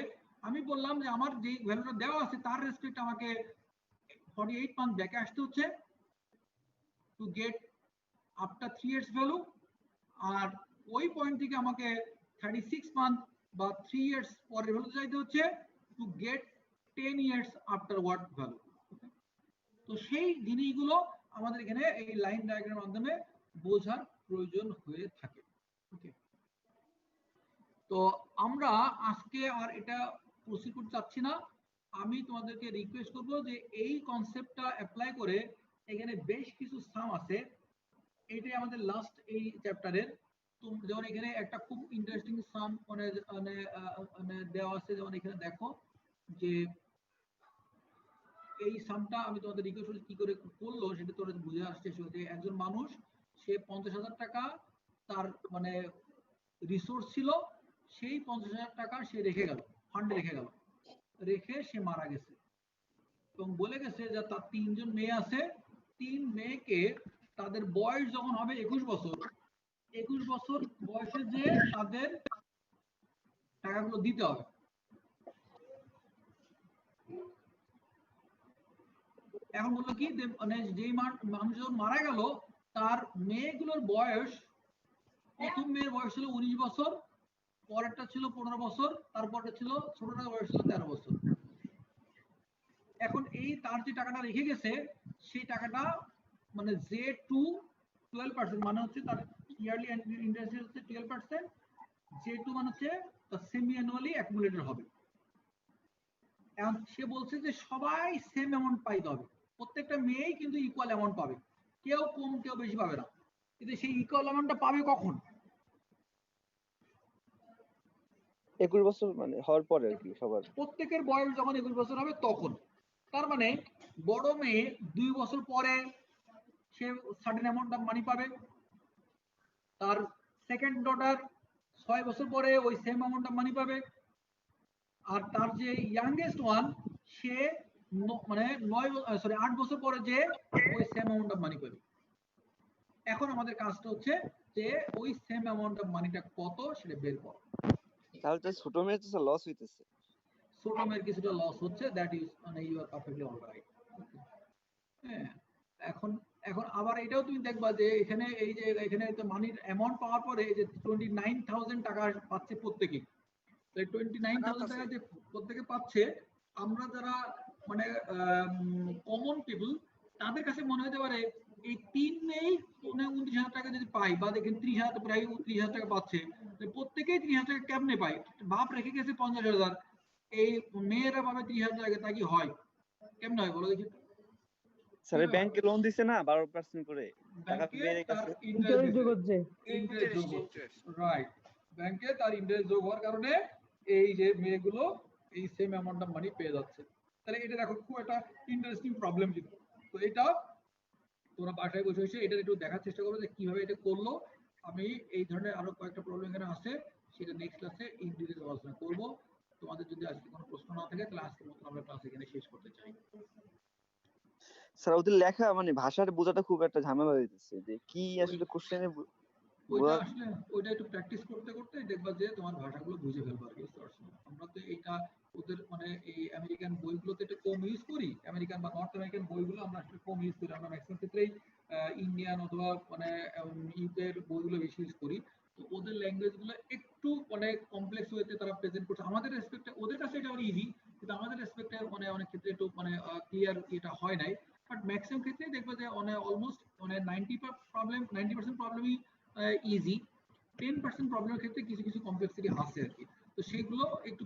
আমি বললাম যে আমার যে ভ্যালুটা দেওয়া আছে তার রেসপেক্ট আমাকে 48 মান্থ ব্যাকে আসতে হচ্ছে to get after 3 years value. আর ওই পয়েন্ট থেকে আমাকে 36 মান্থ বা 3 ইয়ার্স পরের ভ্যালু চাইতে হচ্ছে to gate 10 years after what value. তো সেই জিনিসগুলো আমাদের এখানে এই লাইন ডায়াগ্রামের মাধ্যমে বোঝার প্রয়োজন হয়ে থাকে। ওকে, তো আমরা আজকে আর এটা প্রসিড করতে চাচ্ছি না। আমি তোমাদেরকে রিকোয়েস্ট করব যে এই কনসেপ্টটা অ্যাপ্লাই করে, এখানে বেশ কিছু সাম আছে, এটাই আমাদের লাস্ট এই চ্যাপ্টারের। যেমন এখানে একটা খুব ইন্টারেস্টিং সাম মানে দেওয়া আছে, যেমন এখানে দেখো যে এই সামটা আমি তোমাদের রিকোয়েস্ট কি করে করলো সেটা তোরা বুঝে আসছে। যে একজন মানুষ, সে 50,000 টাকা তার মানে রিসোর্স ছিল, সেই 50,000 টাকা সে রেখে গেল, ফান্ডে রেখে গেল, রেখে সে মারা গেছে এবং বলে গেছে যে তার 3 জন মেয়ে আছে, 3 মেয়েকে তাদের বয়স যখন হবে 21 বছর, 21 বছর বয়সে যে তাদের টাকাগুলো দিতে হবে। এখন বললো কি, মানে যেই মানুষ যখন মারা গেল, তার মেয়েগুলোর বয়স, প্রথম মেয়ের বয়স ছিল 19 বছর, পরেরটা ছিল 15 বছর, তারপরটা ছিল ছোটটার বয়স ছিল 13 বছর। এখন এই তার যে টাকাটা রেখে গেছে, সেই টাকাটা মানে J2 12%, মানে হচ্ছে তার ইয়ারলি ইন্টারেস্ট হচ্ছে 12%, J2 মানে হচ্ছে তার সেমি অ্যানুয়ালি অ্যাকুমুলেটর হবে। এখন সে বলছে যে সবাই সেম অ্যামাউন্ট পাইতে হবে, প্রত্যেকটা মেয়েই কিন্তু ইকুয়াল অ্যামাউন্ট পাবে, কেউ কম কেউ বেশি পাবে না। কিন্তু সেই ইকুয়াল অ্যামাউন্টটা পাবে কখন? 21 বছর মানে হওয়ার পরে আর কি, সবার প্রত্যেকের বয়স যখন 21 বছর হবে তখন। তার মানে বড় মেয়ে 2 বছর পরে সে সার্টেন অ্যামাউন্ট অফ মানি পাবে, তার সেকেন্ড ডটার 6 বছর পরে ওই সেম অ্যামাউন্ট অফ মানি পাবে, আর তার যে ইয়াংগেস্ট ওয়ান সে মানে 8 বছর পরে যে ওই সেম অ্যামাউন্ট অফ মানি পাবে। এখন আমাদের কাজটা হচ্ছে যে ওই সেম অ্যামাউন্ট অফ মানিটা কত সেটা বের করা। তাহলে তো ছোট মেয়ের তো লস হইতেছে। ছোট মেয়ের কিছুটা লস হচ্ছে, দ্যাট ইজ মানে ইউ আর পারফেক্টলি অলরাইট। হ্যাঁ, এখন এখন আবার এটাও তুমি দেখবা যে এখানে এই যে এখানে মানির অ্যামাউন্ট পাওয়ার পরে এই যে 29,000 টাকা পাচ্ছে প্রত্যেকেই। তো 29,000 টাকা যে প্রত্যেকে পাচ্ছে, আমরা যারা মানে কমন পিপল তাদের কাছে মনে হতে পারে এই 3 মেই 29,000 টাকা যদি পাই, বা দেখেন 30,000 প্রায় 30,000 টাকা পাচ্ছে, প্রত্যেকেই 30,000 টাকা কেমনে পাই? বাপ রেখে গেছে 50,000, এই মেয়েরা পাবে 30,000 টাকা, তা কি হয়? কেমনে হয় বলো দেখি? স্যার ব্যাংকে লোন দিছে না 12% করে টাকা ব্যাংকে মেয়ের তার কাছে ইন্টারেস্ট যোগ হচ্ছে। রাইট, ব্যাংকে তার ইন্টারেস্ট যোগ হওয়ার কারণে এই যে মেয়েগুলো এই সেম অ্যামাউন্ট অফ মানি পেয়ে যাচ্ছে। তাহলে এটা দেখো খুব একটা ইন্টারেস্টিং প্রবলেম কিন্তু। তো এটা তোমরা বাসায় বসে বসে এটা একটু দেখার চেষ্টা করবে যে কিভাবে এটা করলো। আমি এই ধরনের আরো কয়েকটা প্রবলেম এখানে আছে, সেটা নেক্সট ক্লাসে ইন ডিটেইলস আলোচনা করব। তোমাদের যদি আজকে কোনো প্রশ্ন না থাকে তাহলে আজকের মতো আমরা ক্লাস এখানে শেষ করতে চাই। স্যার ওদের লেখা মানে ভাষার বোঝাটা খুব একটা ঝামেলা হইতেছে, যে কি আসলে কোশ্চেনে ওইটা আসলে ওইটা একটু প্র্যাকটিস করতে করতে দেখবা যে তোমার ভাষাগুলো বুঝে ফেলবা আর কি, বুঝতে পারছো? আমরা তো এটা ওদের মানে এই আমেরিকান বইগুলোতে এটা কম ইউজ করি, আমেরিকান বা নর্থ আমেরিকান বইগুলো আমরা আসলে কম ইউজ করি। আমরা ম্যাক্সিমাম ক্ষেত্রেই ইন্ডিয়ান অথবা মানে ইউকের বইগুলো বেশি ইউজ করি। তো ওদের ল্যাঙ্গুয়েজ গুলো একটু মানে কমপ্লেক্স ওয়েতে তারা প্রেজেন্ট করছে। আমাদের রেসপেক্টে ওদের কাছে এটা অনেক ইজি, কিন্তু আমাদের রেসপেক্টে মানে অনেক ক্ষেত্রে একটু মানে ক্লিয়ার এটা হয় নাই। বাট ম্যাক্সিমাম ক্ষেত্রে দেখবা যে অলমোস্ট মানে 90% প্রবলেমই ইজি। 10% প্রবলেমের ক্ষেত্রে কিছু কিছু কমপ্লেক্সিটি আছে আর কি। তো সেগুলো একটু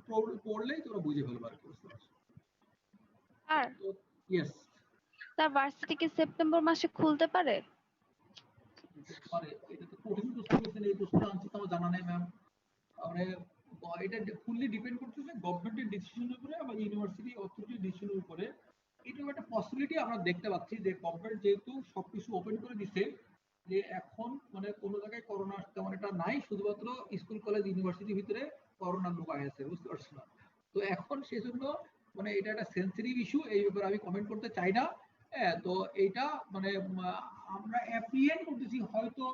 পড়লেই তোমরা বুঝে ফেলবে আর কি, বুঝতে পারছো? আর তো ইয়েস, তার ভার্সিটি কি সেপ্টেম্বর মাসে খুলতে পারে? পারে। এটা তো কঠিন প্রশ্ন করছেন, এই প্রশ্নটা আনসার তো আমার জানা নেই ম্যাম। মানে এটা ফুললি ডিপেন্ড করতেছে গভর্নমেন্টের ডিসিশনের উপরে বা ইউনিভার্সিটি অথরিটির ডিসিশনের উপরে। এটাও একটা পসিবিলিটি আমরা দেখতে পাচ্ছি যে গভর্নমেন্ট যেহেতু সবকিছু ওপেন করে দিছে, যে এখন মানে কোনো জায়গায় করোনা তেমন একটা নাই, শুধুমাত্র স্কুল কলেজ ইউনিভার্সিটির ভিতরে করোনা লুকায় আছে, বুঝতে পারছো না? তো এখন সেজন্য মানে এটা একটা সেন্সিটিভ ইস্যু, এই ব্যাপারে আমি কমেন্ট করতে চাই না। হ্যাঁ, তো এইটা মানে আমরা অ্যাপ্রিহেন্ড করতেছি হয়তো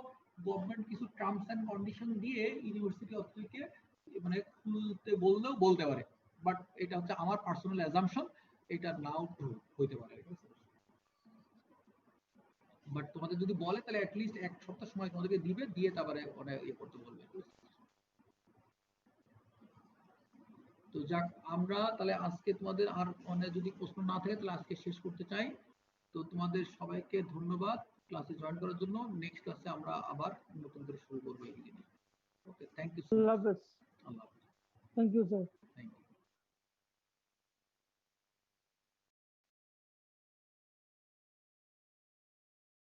গভর্নমেন্ট কিছু টার্মস এন্ড কন্ডিশন দিয়ে ইউনিভার্সিটি অথরিটিকে মানে খুলতে বললেও বলতে পারে। বাট এটা হচ্ছে আমার পার্সোনাল অ্যাজাম্পশন, এটা নাও হইতে পারে। বাট তোমাদের যদি বলে তাহলে অ্যাটলিস্ট 1 সপ্তাহ সময় তোমাদেরকে দিবে, দিয়ে তারপরে মানে ইয়ে করতে বলবে। তো যাক, আমরা তাহলে আজকে তোমাদের আর মানে যদি প্রশ্ন না থাকে তাহলে আজকে শেষ করতে চাই। তো তোমাদের সবাইকে ধন্যবাদ ক্লাসে জয়েন করার জন্য। নেক্সট ক্লাসে আমরা আবার নতুন করে শুরু করবো এগুলি নিয়ে। Okay, thank you so Allah much. হাফেজ। আল্লাহ হাফেজ। Thank you sir.